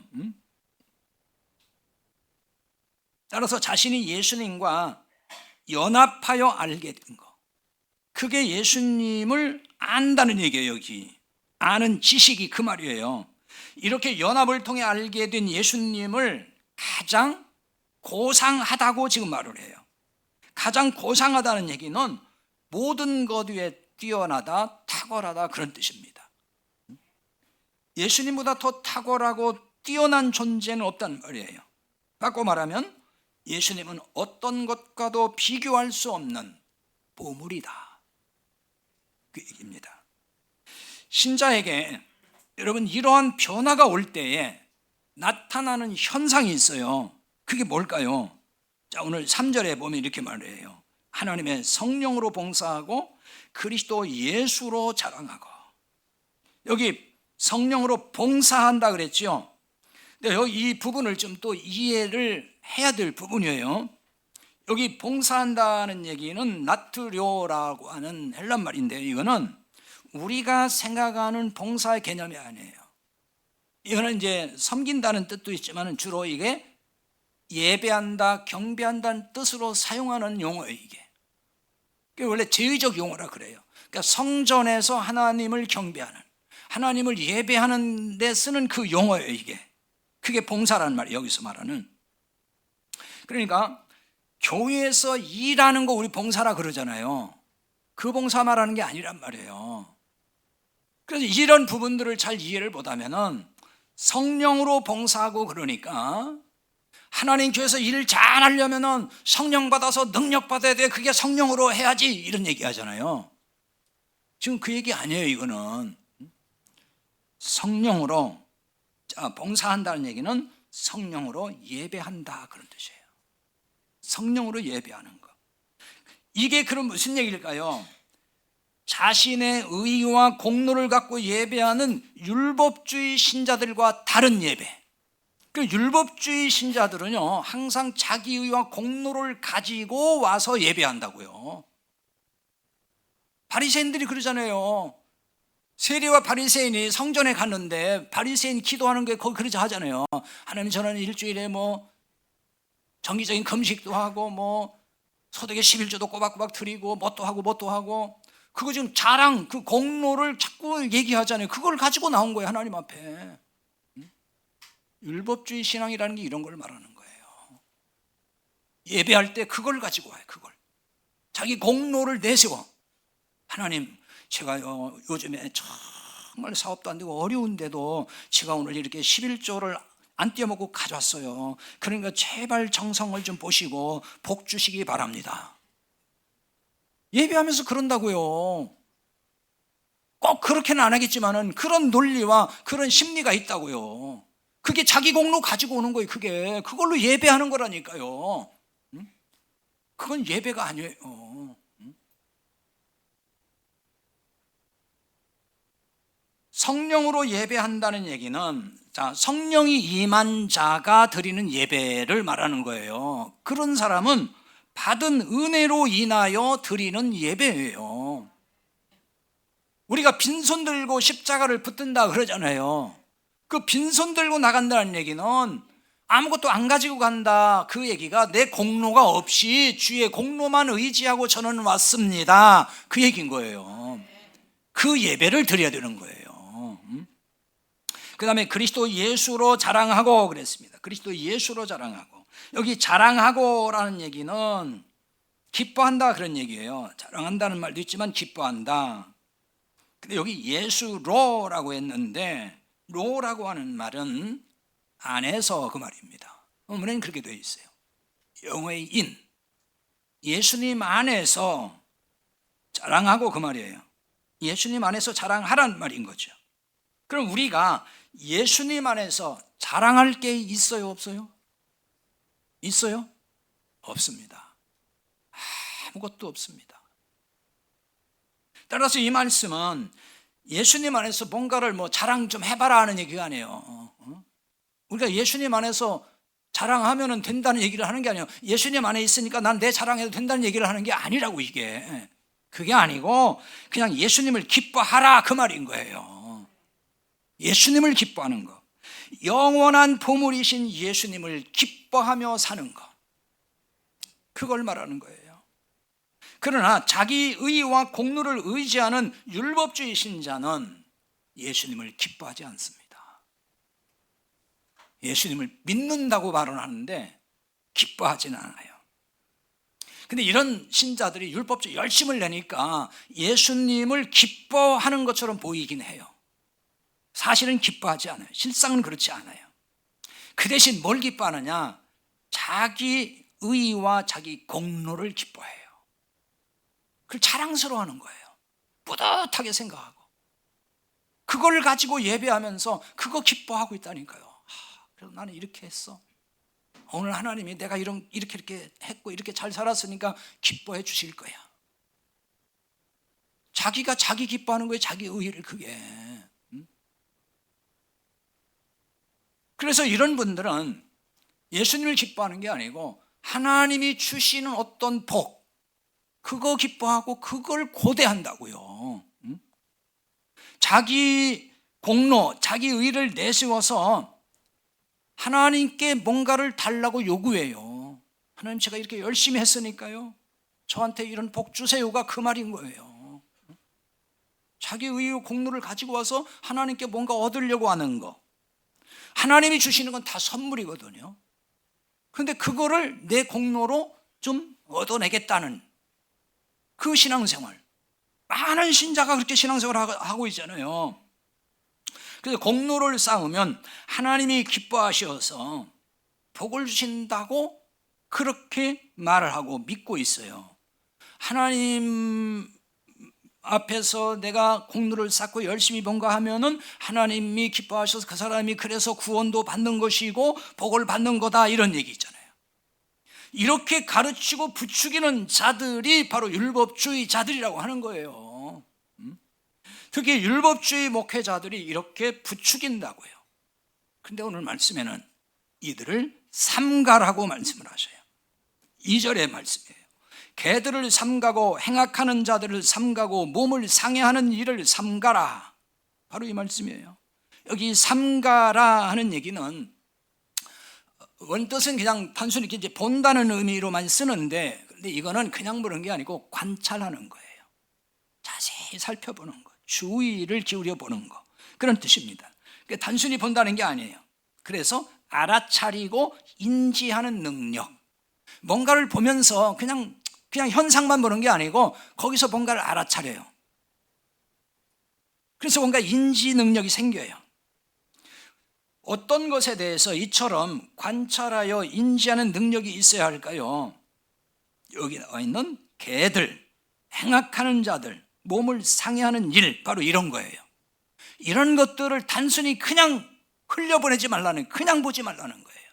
따라서 자신이 예수님과 연합하여 알게 된 거, 그게 예수님을 안다는 얘기예요. 여기 아는 지식이 그 말이에요. 이렇게 연합을 통해 알게 된 예수님을 가장 고상하다고 지금 말을 해요. 가장 고상하다는 얘기는 모든 것 위에 뛰어나다, 탁월하다, 그런 뜻입니다. 예수님보다 더 탁월하고 뛰어난 존재는 없다는 말이에요. 바꿔 말하면 예수님은 어떤 것과도 비교할 수 없는 보물이다, 그 얘기입니다. 신자에게 여러분 이러한 변화가 올 때에 나타나는 현상이 있어요. 그게 뭘까요? 자, 오늘 3절에 보면 이렇게 말해요. 하나님의 성령으로 봉사하고 그리스도 예수로 자랑하고. 여기 성령으로 봉사한다 그랬죠. 근데 여기 이 부분을 좀 또 이해를 해야 될 부분이에요. 여기 봉사한다는 얘기는 나트료라고 하는 헬란 말인데요. 이거는 우리가 생각하는 봉사의 개념이 아니에요. 이거는 이제 섬긴다는 뜻도 있지만 주로 이게 예배한다, 경배한다는 뜻으로 사용하는 용어예요. 이게 원래 제의적 용어라 그래요. 그러니까 성전에서 하나님을 경배하는, 하나님을 예배하는 데 쓰는 그 용어예요. 이게 그게 봉사라는 말이에요. 여기서 말하는. 그러니까 교회에서 일하는 거 우리 봉사라 그러잖아요. 그 봉사 말하는 게 아니란 말이에요. 그래서 이런 부분들을 잘 이해를 못하면은 성령으로 봉사하고 그러니까 하나님 교회에서 일을 잘 하려면은 성령 받아서 능력 받아야 돼. 그게 성령으로 해야지. 이런 얘기 하잖아요. 지금 그 얘기 아니에요, 이거는. 성령으로 봉사한다는 얘기는 성령으로 예배한다 그런 뜻이에요. 성령으로 예배하는 거. 이게 그럼 무슨 얘기일까요? 자신의 의와 공로를 갖고 예배하는 율법주의 신자들과 다른 예배. 그 율법주의 신자들은요, 항상 자기 의와 공로를 가지고 와서 예배한다고요. 바리새인들이 그러잖아요. 세리와 바리새인이 성전에 갔는데 바리새인 기도하는 게 거기 그러자 하잖아요. 하나님, 저는 일주일에 뭐 정기적인 금식도 하고 뭐 소득의 11조도 꼬박꼬박 드리고 뭣도 하고 그거 지금 자랑, 그 공로를 자꾸 얘기하잖아요. 그걸 가지고 나온 거예요, 하나님 앞에. 율법주의 신앙이라는 게 이런 걸 말하는 거예요. 예배할 때 그걸 가지고 와요. 그걸 자기 공로를 내세워. 하나님, 제가요 요즘에 정말 사업도 안 되고 어려운데도 제가 오늘 이렇게 11조를 안 떼어먹고 가져왔어요. 그러니까 제발 정성을 좀 보시고 복 주시기 바랍니다. 예배하면서 그런다고요. 꼭 그렇게는 안 하겠지만은 그런 논리와 그런 심리가 있다고요. 그게 자기 공로 가지고 오는 거예요. 그걸로 예배하는 거라니까요. 그건 예배가 아니에요. 성령으로 예배한다는 얘기는 성령이 임한 자가 드리는 예배를 말하는 거예요. 그런 사람은 받은 은혜로 인하여 드리는 예배예요. 우리가 빈손 들고 십자가를 붙든다 그러잖아요. 그 빈손 들고 나간다는 얘기는 아무것도 안 가지고 간다. 그 얘기가 내 공로가 없이 주의 공로만 의지하고 저는 왔습니다. 그 얘기인 거예요. 그 예배를 드려야 되는 거예요. 그 다음에 그리스도 예수로 자랑하고 그랬습니다. 그리스도 예수로 자랑하고. 여기 자랑하고라는 얘기는 기뻐한다 그런 얘기예요. 자랑한다는 말도 있지만 기뻐한다. 근데 여기 예수로라고 했는데 로라고 하는 말은 안에서 그 말입니다. 원문에는 그렇게 되어 있어요. 영어의 인. 예수님 안에서 자랑하고 그 말이에요. 예수님 안에서 자랑하라는 말인 거죠. 그럼 우리가 예수님 안에서 자랑할 게 있어요, 없어요? 있어요? 없습니다. 아무것도 없습니다. 따라서 이 말씀은 예수님 안에서 뭔가를 뭐 자랑 좀 해봐라 하는 얘기가 아니에요. 우리가 예수님 안에서 자랑하면 된다는 얘기를 하는 게 아니에요. 예수님 안에 있으니까 난 내 자랑해도 된다는 얘기를 하는 게 아니라고 이게. 그게 아니고 그냥 예수님을 기뻐하라 그 말인 거예요. 예수님을 기뻐하는 것. 영원한 보물이신 예수님을 기뻐하며 사는 것. 그걸 말하는 거예요. 그러나 자기 의와 공로를 의지하는 율법주의 신자는 예수님을 기뻐하지 않습니다. 예수님을 믿는다고 발언하는데 기뻐하지는 않아요. 근데 이런 신자들이 율법주의 열심을 내니까 예수님을 기뻐하는 것처럼 보이긴 해요. 사실은 기뻐하지 않아요. 실상은 그렇지 않아요. 그 대신 뭘 기뻐하느냐? 자기 의와 자기 공로를 기뻐해요. 그걸 자랑스러워하는 거예요. 뿌듯하게 생각하고 그걸 가지고 예배하면서 그거 기뻐하고 있다니까요. 그래서 나는 이렇게 했어. 오늘 하나님이 내가 이렇게 했고 이렇게 잘 살았으니까 기뻐해 주실 거야. 자기가 자기 기뻐하는 거예요. 자기 의를 그게. 그래서 이런 분들은 예수님을 기뻐하는 게 아니고 하나님이 주시는 어떤 복, 그거 기뻐하고 그걸 고대한다고요. 자기 공로, 자기 의를 내세워서 하나님께 뭔가를 달라고 요구해요. 하나님, 제가 이렇게 열심히 했으니까요, 저한테 이런 복 주세요가 그 말인 거예요. 자기 의의 공로를 가지고 와서 하나님께 뭔가 얻으려고 하는 거. 하나님이 주시는 건 다 선물이거든요. 근데 그거를 내 공로로 좀 얻어내겠다는 그 신앙생활. 많은 신자가 그렇게 신앙생활을 하고 있잖아요. 그래서 공로를 쌓으면 하나님이 기뻐하셔서 복을 주신다고 그렇게 말을 하고 믿고 있어요. 하나님 앞에서 내가 공로를 쌓고 열심히 뭔가하면은 하나님이 기뻐하셔서 그 사람이 그래서 구원도 받는 것이고 복을 받는 거다, 이런 얘기 있잖아요. 이렇게 가르치고 부추기는 자들이 바로 율법주의자들이라고 하는 거예요. 특히 율법주의 목회자들이 이렇게 부추긴다고요. 근데 오늘 말씀에는 이들을 삼가라고 말씀을 하셔요. 2절의 말씀이에요. 개들을 삼가고 행악하는 자들을 삼가고 몸을 상해하는 일을 삼가라. 바로 이 말씀이에요. 여기 삼가라 하는 얘기는 원뜻은 그냥 단순히 이제 본다는 의미로만 쓰는데, 근데 이거는 그냥 보는 게 아니고 관찰하는 거예요. 자세히 살펴보는 거, 주의를 기울여 보는 거, 그런 뜻입니다. 단순히 본다는 게 아니에요. 그래서 알아차리고 인지하는 능력, 뭔가를 보면서 그냥 현상만 보는 게 아니고 거기서 뭔가를 알아차려요. 그래서 뭔가 인지 능력이 생겨요. 어떤 것에 대해서 이처럼 관찰하여 인지하는 능력이 있어야 할까요? 여기 나와 있는 개들, 행악하는 자들, 몸을 상해하는 일, 바로 이런 거예요. 이런 것들을 단순히 그냥 흘려보내지 말라는, 그냥 보지 말라는 거예요.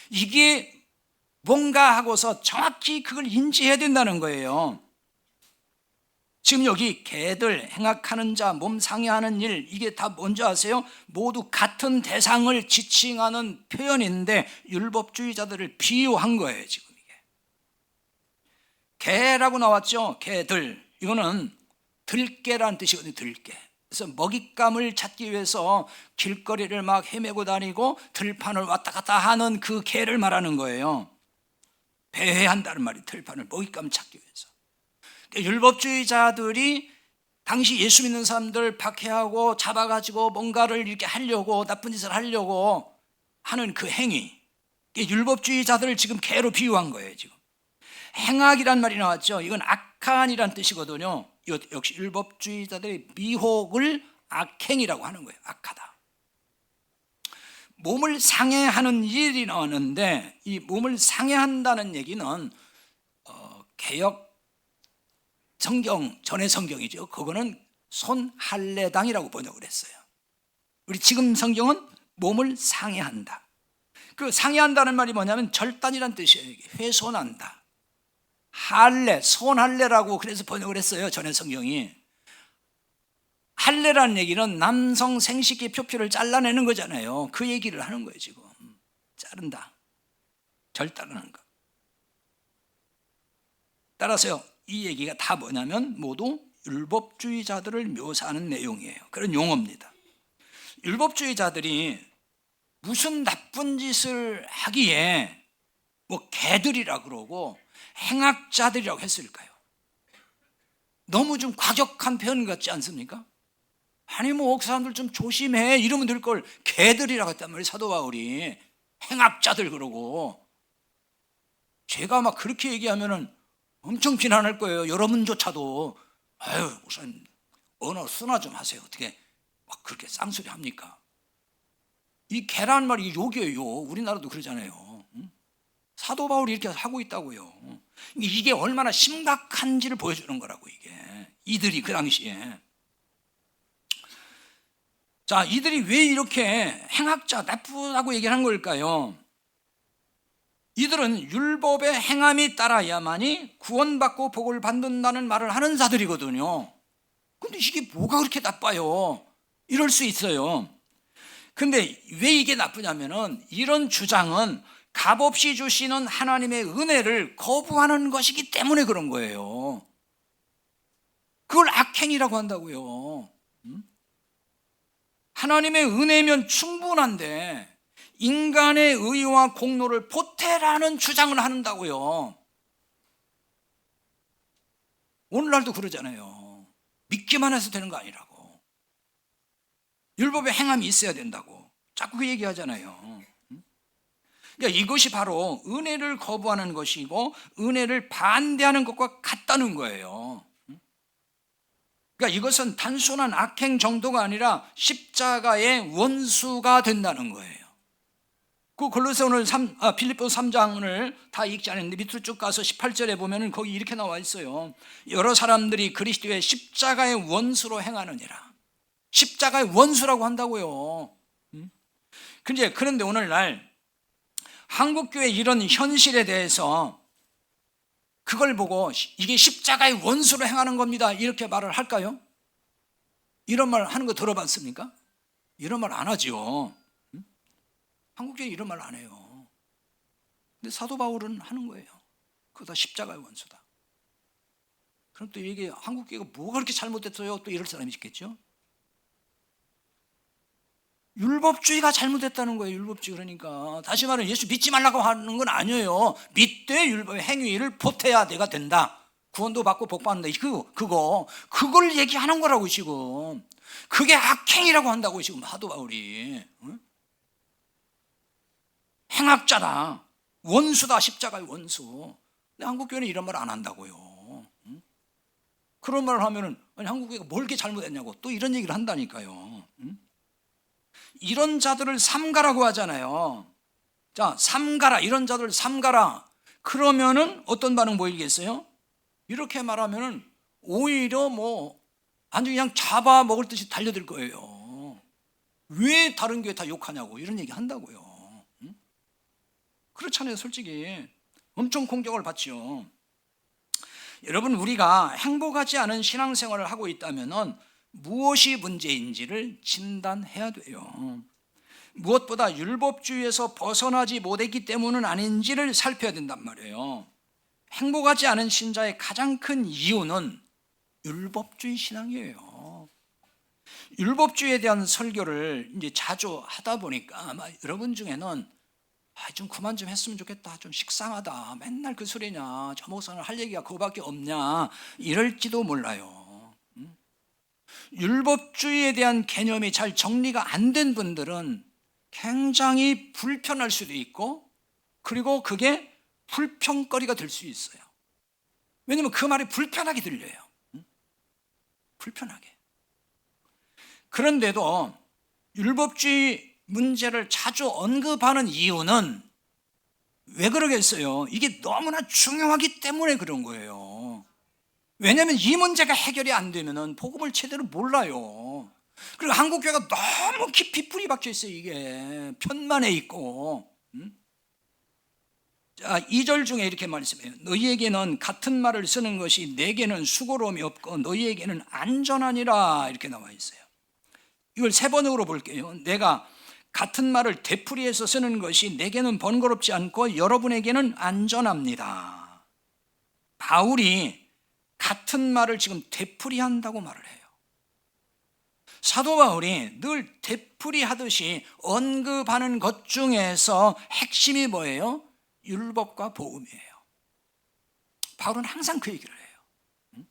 이게 뭔가 하고서 정확히 그걸 인지해야 된다는 거예요. 지금 여기 개들, 행악하는 자, 몸 상해하는 일, 이게 다 뭔지 아세요? 모두 같은 대상을 지칭하는 표현인데 율법주의자들을 비유한 거예요. 지금 이게 개라고 나왔죠. 개들, 이거는 들개라는 뜻이거든요. 들개. 그래서 먹잇감을 찾기 위해서 길거리를 막 헤매고 다니고 들판을 왔다 갔다 하는 그 개를 말하는 거예요. 배회한다는 말이, 들판을 먹잇감 찾기 위해서. 율법주의자들이 당시 예수 믿는 사람들 박해하고 잡아가지고 뭔가를 이렇게 하려고, 나쁜 짓을 하려고 하는 그 행위, 율법주의자들을 지금 개로 비유한 거예요. 지금 행악이란 말이 나왔죠. 이건 악한이란 뜻이거든요. 역시 율법주의자들의 미혹을 악행이라고 하는 거예요. 악하다. 몸을 상해하는 일이 나왔는데, 이 몸을 상해한다는 얘기는 개역 성경, 전의 성경이죠. 그거는 손할례당이라고 번역을 했어요. 우리 지금 성경은 몸을 상해한다. 그 상해한다는 말이 뭐냐면 절단이란 뜻이에요. 훼손한다. 할례, 손할례라고 그래서 번역을 했어요. 전의 성경이. 할례라는 얘기는 남성 생식기 표피를 잘라내는 거잖아요. 그 얘기를 하는 거예요. 지금 자른다, 절단하는 거. 따라서요, 이 얘기가 다 뭐냐면 모두 율법주의자들을 묘사하는 내용이에요. 그런 용어입니다. 율법주의자들이 무슨 나쁜 짓을 하기에 뭐 개들이라 그러고 행악자들이라고 했을까요? 너무 좀 과격한 표현 같지 않습니까? 아니 뭐 그 사람들 좀 조심해 이러면 될 걸 개들이라고 했단 말이에요. 사도 바울이 행악자들 그러고. 제가 막 그렇게 얘기하면은 엄청 비난할 거예요. 여러분조차도. 아유, 우선 언어 순화 좀 하세요. 어떻게 막 그렇게 쌍소리 합니까? 이 개란 말이 욕이에요. 우리나라도 그러잖아요. 사도 바울이 이렇게 하고 있다고요. 이게 얼마나 심각한지를 보여주는 거라고, 이게. 이들이 그 당시에. 자, 이들이 왜 이렇게 행악자, 나쁘다고 얘기하는 걸까요? 이들은 율법의 행함이 따라야만이 구원받고 복을 받는다는 말을 하는 자들이거든요. 근데 이게 뭐가 그렇게 나빠요? 이럴 수 있어요. 근데 왜 이게 나쁘냐면은 이런 주장은 값없이 주시는 하나님의 은혜를 거부하는 것이기 때문에 그런 거예요. 그걸 악행이라고 한다고요. 하나님의 은혜면 충분한데 인간의 의와 공로를 보태라는 주장을 한다고요. 오늘날도 그러잖아요. 믿기만 해서 되는 거 아니라고. 율법의 행함이 있어야 된다고 자꾸 그 얘기하잖아요. 그러니까 이것이 바로 은혜를 거부하는 것이고 은혜를 반대하는 것과 같다는 거예요. 그러니까 이것은 단순한 악행 정도가 아니라 십자가의 원수가 된다는 거예요. 그 골로새 오늘 빌립보서 3장을 다 읽지 않았는데 밑으로 쭉 가서 18절에 보면은 거기 이렇게 나와 있어요. 여러 사람들이 그리스도의 십자가의 원수로 행하느니라. 십자가의 원수라고 한다고요. 그런데 오늘날 한국교회 이런 현실에 대해서 그걸 보고 이게 십자가의 원수로 행하는 겁니다 이렇게 말을 할까요? 이런 말 하는 거 들어봤습니까? 이런 말 안 하죠. 한국교회 이런 말 안 해요. 근데 사도 바울은 하는 거예요. 그거 다 십자가의 원수다. 그럼 또 이게 한국교회가 뭐가 그렇게 잘못됐어요? 또 이럴 사람이 있겠죠. 율법주의가 잘못됐다는 거예요. 율법주의. 그러니까 다시 말하면 예수 믿지 말라고 하는 건 아니에요. 믿되 율법의 행위를 보태야 내가 된다. 구원도 받고 복 받는다. 그걸 얘기하는 거라고 지금. 그게 악행이라고 한다고 지금 사도 바울이. 행악자다. 원수다. 십자가의 원수. 근데 한국교회는 이런 말 안 한다고요. 그런 말을 하면은 아니 한국교회가 뭘 이렇게 잘못했냐고 또 이런 얘기를 한다니까요. 이런 자들을 삼가라고 하잖아요. 자, 삼가라. 이런 자들을 삼가라. 그러면은 어떤 반응 보이겠어요? 이렇게 말하면은 오히려 아주 그냥 잡아먹을 듯이 달려들 거예요. 왜 다른 교회 다 욕하냐고 이런 얘기 한다고요. 그렇잖아요. 솔직히 엄청 공격을 받죠. 여러분, 우리가 행복하지 않은 신앙생활을 하고 있다면은 무엇이 문제인지를 진단해야 돼요. 무엇보다 율법주의에서 벗어나지 못했기 때문은 아닌지를 살펴야 된단 말이에요. 행복하지 않은 신자의 가장 큰 이유는 율법주의 신앙이에요. 율법주의에 대한 설교를 이제 자주 하다 보니까 아마 여러분 중에는 좀 그만 좀 했으면 좋겠다. 좀 식상하다. 맨날 그 소리냐. 저 목사는 할 얘기가 그거밖에 없냐. 이럴지도 몰라요. 율법주의에 대한 개념이 잘 정리가 안 된 분들은 굉장히 불편할 수도 있고 그리고 그게 불평거리가 될 수 있어요. 왜냐하면 그 말이 불편하게 들려요. 불편하게. 그런데도 율법주의 문제를 자주 언급하는 이유는 왜 그러겠어요? 이게 너무나 중요하기 때문에 그런 거예요. 왜냐하면 이 문제가 해결이 안 되면 복음을 제대로 몰라요. 그리고 한국교회가 너무 깊이 뿌리 박혀 있어요. 이게 편만에 있고. 자, 2절 중에 이렇게 말씀해요. 너희에게는 같은 말을 쓰는 것이 내게는 수고로움이 없고 너희에게는 안전하니라 이렇게 나와 있어요. 이걸 3번으로 볼게요. 내가 같은 말을 되풀이해서 쓰는 것이 내게는 번거롭지 않고 여러분에게는 안전합니다. 바울이 같은 말을 지금 되풀이한다고 말을 해요. 사도 바울이 늘 되풀이하듯이 언급하는 것 중에서 핵심이 뭐예요? 율법과 복음이에요. 바울은 항상 그 얘기를 해요.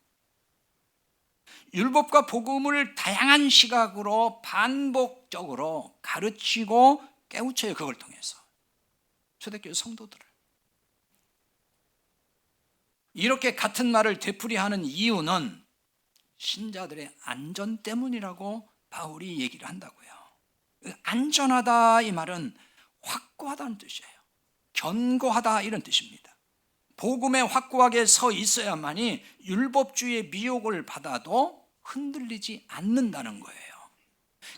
율법과 복음을 다양한 시각으로 반복적으로 가르치고 깨우쳐요. 그걸 통해서 초대교회 성도들을. 이렇게 같은 말을 되풀이하는 이유는 신자들의 안전 때문이라고 바울이 얘기를 한다고요. 안전하다 이 말은 확고하다는 뜻이에요. 견고하다 이런 뜻입니다. 복음에 확고하게 서 있어야만이 율법주의의 미혹을 받아도 흔들리지 않는다는 거예요.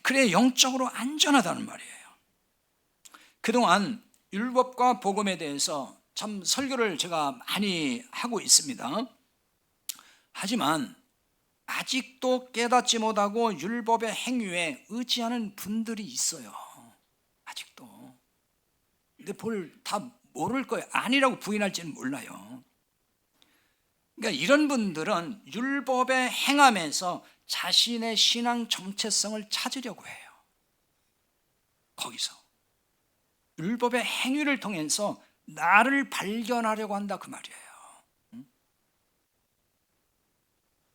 그래 영적으로 안전하다는 말이에요. 그동안 율법과 복음에 대해서 참 설교를 제가 많이 하고 있습니다. 하지만 아직도 깨닫지 못하고 율법의 행위에 의지하는 분들이 있어요. 아직도. 근데 다 모를 거예요. 아니라고 부인할지는 몰라요. 그러니까 이런 분들은 율법의 행함에서 자신의 신앙 정체성을 찾으려고 해요. 거기서 율법의 행위를 통해서 나를 발견하려고 한다 그 말이에요.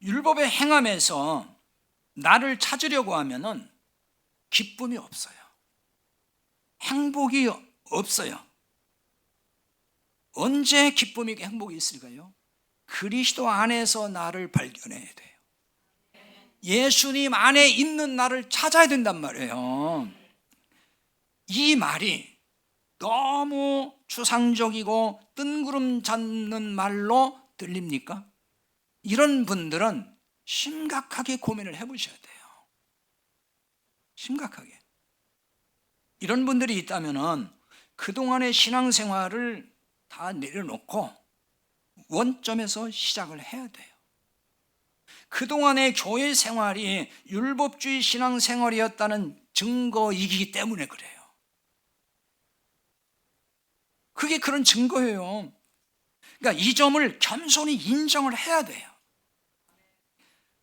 율법의 행함에서 나를 찾으려고 하면은 기쁨이 없어요. 행복이 없어요. 언제 기쁨이 행복이 있을까요? 그리스도 안에서 나를 발견해야 돼요. 예수님 안에 있는 나를 찾아야 된단 말이에요. 이 말이 너무 추상적이고 뜬구름 잡는 말로 들립니까? 이런 분들은 심각하게 고민을 해보셔야 돼요. 심각하게. 이런 분들이 있다면 그동안의 신앙생활을 다 내려놓고 원점에서 시작을 해야 돼요. 그동안의 교회 생활이 율법주의 신앙생활이었다는 증거이기 때문에 그래요. 그게 그런 증거예요. 그러니까 이 점을 겸손히 인정을 해야 돼요.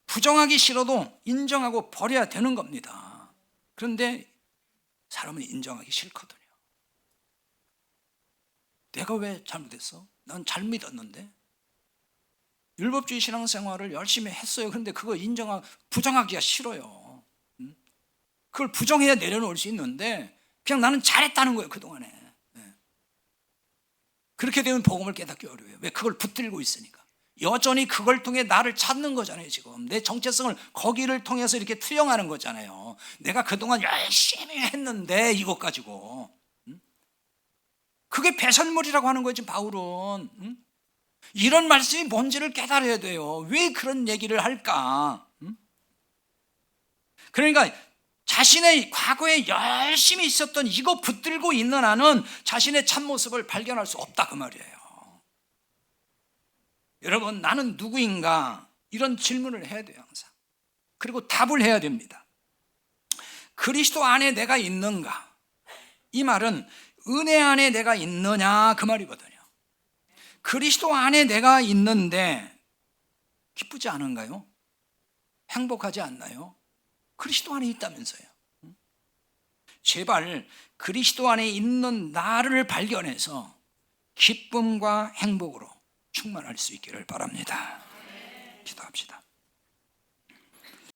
부정하기 싫어도 인정하고 버려야 되는 겁니다. 그런데 사람은 인정하기 싫거든요. 내가 왜 잘못했어? 난 잘 믿었는데. 율법주의 신앙생활을 열심히 했어요. 그런데 그거 부정하기가 싫어요. 그걸 부정해야 내려놓을 수 있는데 그냥 나는 잘했다는 거예요, 그동안에. 그렇게 되면 복음을 깨닫기 어려워요. 왜? 그걸 붙들고 있으니까. 여전히 그걸 통해 나를 찾는 거잖아요. 지금 내 정체성을 거기를 통해서 이렇게 투영하는 거잖아요. 내가 그동안 열심히 했는데 이것 가지고. 그게 배설물이라고 하는 거지, 바울은. 이런 말씀이 뭔지를 깨달아야 돼요. 왜 그런 얘기를 할까? 그러니까 자신의 과거에 열심히 있었던 이거 붙들고 있는 한은 자신의 참모습을 발견할 수 없다, 그 말이에요. 여러분, 나는 누구인가? 이런 질문을 해야 돼요, 항상. 그리고 답을 해야 됩니다. 그리스도 안에 내가 있는가? 이 말은 은혜 안에 내가 있느냐, 그 말이거든요. 그리스도 안에 내가 있는데 기쁘지 않은가요? 행복하지 않나요? 그리스도 안에 있다면서요. 제발 그리스도 안에 있는 나를 발견해서 기쁨과 행복으로 충만할 수 있기를 바랍니다.